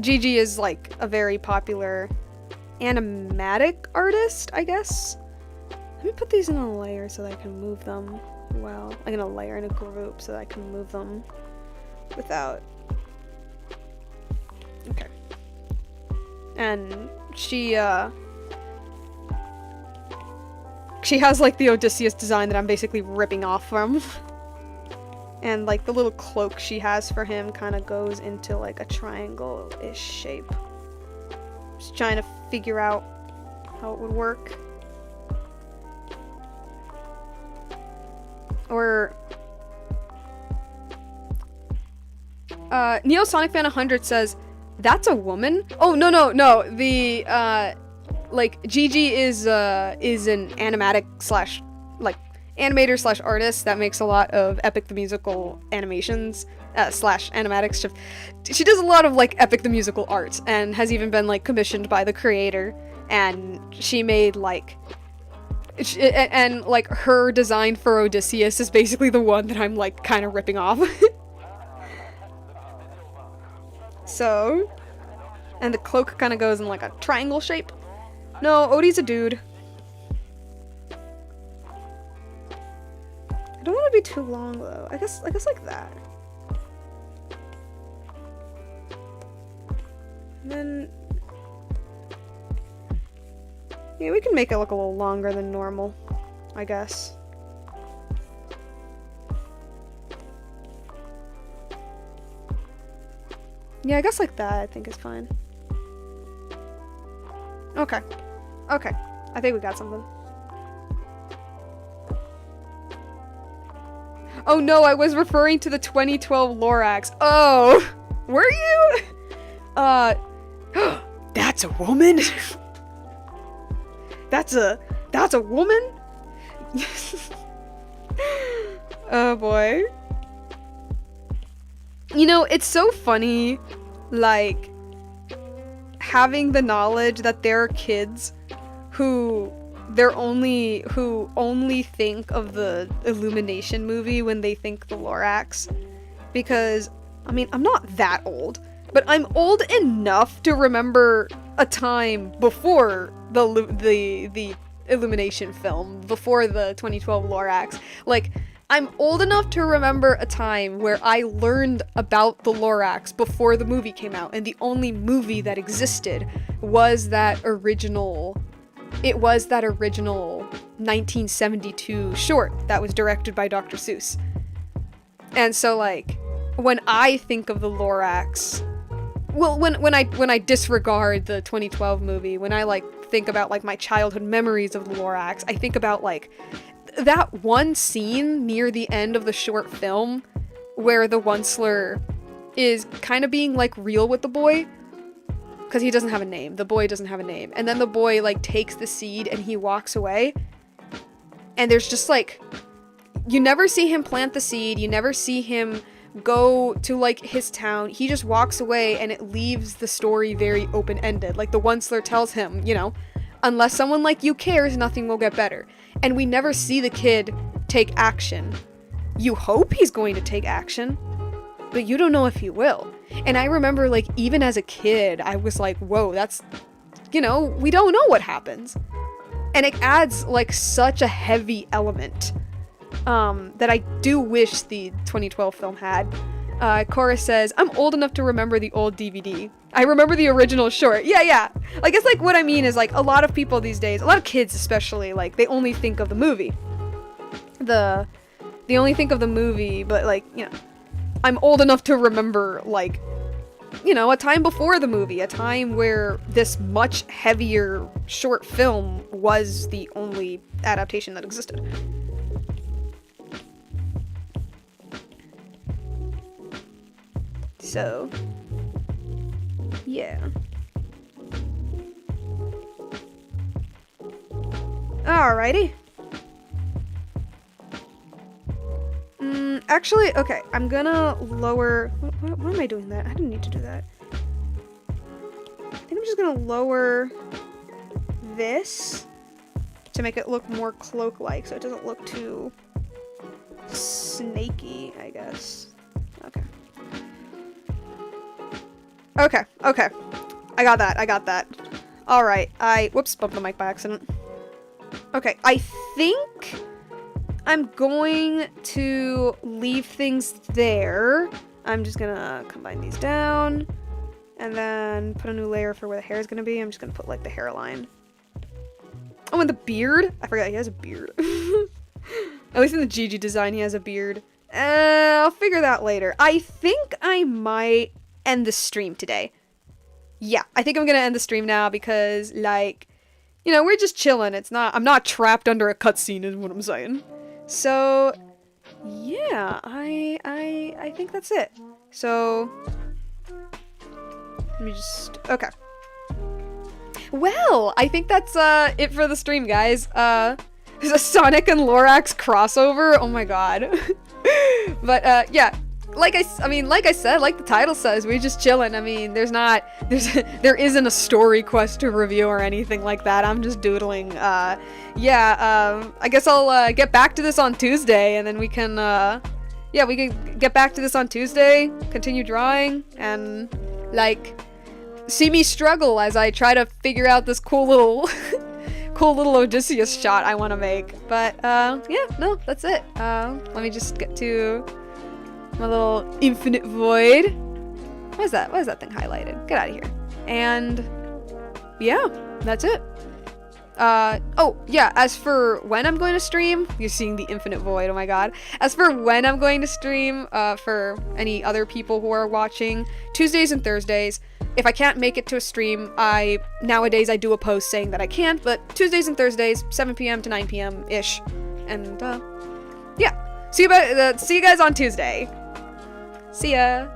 Gigi is, like, a very popular animatic artist, I guess. Let me put these in a layer so that I can move them well. I'm gonna layer in a group so that I can move them without... Okay. And she has, like, the Odysseus design that I'm basically ripping off from. And, like, the little cloak she has for him kind of goes into, like, a triangle-ish shape. Just trying to figure out how it would work. Or... Neo Sonic Fan 100 says, "That's a woman?" Oh, no. The, like Gigi is an animatic slash like animator slash artist that makes a lot of Epic the Musical animations slash animatics stuff. She does a lot of like Epic the Musical art and has even been like commissioned by the creator, and she made like and like her design for Odysseus is basically the one that I'm like kind of ripping off. So, and the cloak kind of goes in like a triangle shape. No, Odie's a dude. I don't want to be too long though. I guess like that. And then yeah, we can make it look a little longer than normal, I guess. Yeah, I guess like that I think is fine. Okay. Okay. I think we got something. Oh no, I was referring to the 2012 Lorax. Oh! Were you? That's a woman? That's a woman? Oh boy. You know, it's so funny, like, having the knowledge that there are kids who only think of the Illumination movie when they think the Lorax. Because, I mean, I'm not that old, but I'm old enough to remember a time before the Illumination film, before the 2012 Lorax. Like, I'm old enough to remember a time where I learned about the Lorax before the movie came out, and the only movie that existed was that original 1972 short that was directed by Dr. Seuss. And so, like, when I think of the Lorax, well, when I disregard the 2012 movie, when I, like, think about, like, my childhood memories of the Lorax, I think about, like, that one scene near the end of the short film where the Onceler is kind of being, like, real with the boy. Because he doesn't have a name. The boy doesn't have a name. And then the boy, like, takes the seed and he walks away. And there's just, like, you never see him plant the seed. You never see him go to, like, his town. He just walks away and it leaves the story very open-ended. Like, the Onceler tells him, you know, unless someone like you cares, nothing will get better. And we never see the kid take action. You hope he's going to take action, but you don't know if he will. And I remember, like, even as a kid, I was like, whoa, that's, you know, we don't know what happens. And it adds, like, such a heavy element that I do wish the 2012 film had. Cora says, I'm old enough to remember the old DVD. I remember the original short. Yeah. I guess, like, what I mean is, like, a lot of people these days, a lot of kids especially, like, they only think of the movie. They only think of the movie, but, like, you know, I'm old enough to remember, like, you know, a time before the movie, a time where this much heavier short film was the only adaptation that existed. So, yeah. Alrighty. Actually, okay, I'm gonna lower... Why am I doing that? I didn't need to do that. I think I'm just gonna lower this to make it look more cloak-like, so it doesn't look too snaky, I guess. Okay. Okay. I got that. Alright, whoops, bumped the mic by accident. Okay, I think I'm going to leave things there. I'm just gonna combine these down and then put a new layer for where the hair is gonna be. I'm just gonna put, like, the hairline. Oh, and the beard? I forgot he has a beard. At least in the Gigi design, he has a beard. I'll figure that later. I think I might end the stream today. Yeah, I think I'm gonna end the stream now because, like, you know, we're just chilling. I'm not trapped under a cutscene is what I'm saying. So, yeah, I think that's it. So, let me just, okay. Well, I think that's it for the stream, guys. There's a Sonic and Lorax crossover. Oh my god. But yeah, like I said, like the title says, we're just chilling. I mean, there isn't a story quest to review or anything like that. I'm just doodling. Yeah, I guess I'll get back to this on Tuesday, and then we can yeah, we can get back to this on Tuesday, continue drawing, and like see me struggle as I try to figure out this cool little Odysseus shot I want to make. But yeah, no, that's it. Let me just get to my little infinite void. What is that? Why is that thing highlighted? Get out of here. And yeah, that's it. Oh yeah, as for when I'm going to stream, you're seeing the infinite void, oh my god. As for when I'm going to stream, for any other people who are watching, Tuesdays and Thursdays. If I can't make it to a stream, nowadays I do a post saying that I can't, but Tuesdays and Thursdays, 7 p.m. to 9 p.m.-ish. And, yeah. See you guys on Tuesday. See ya!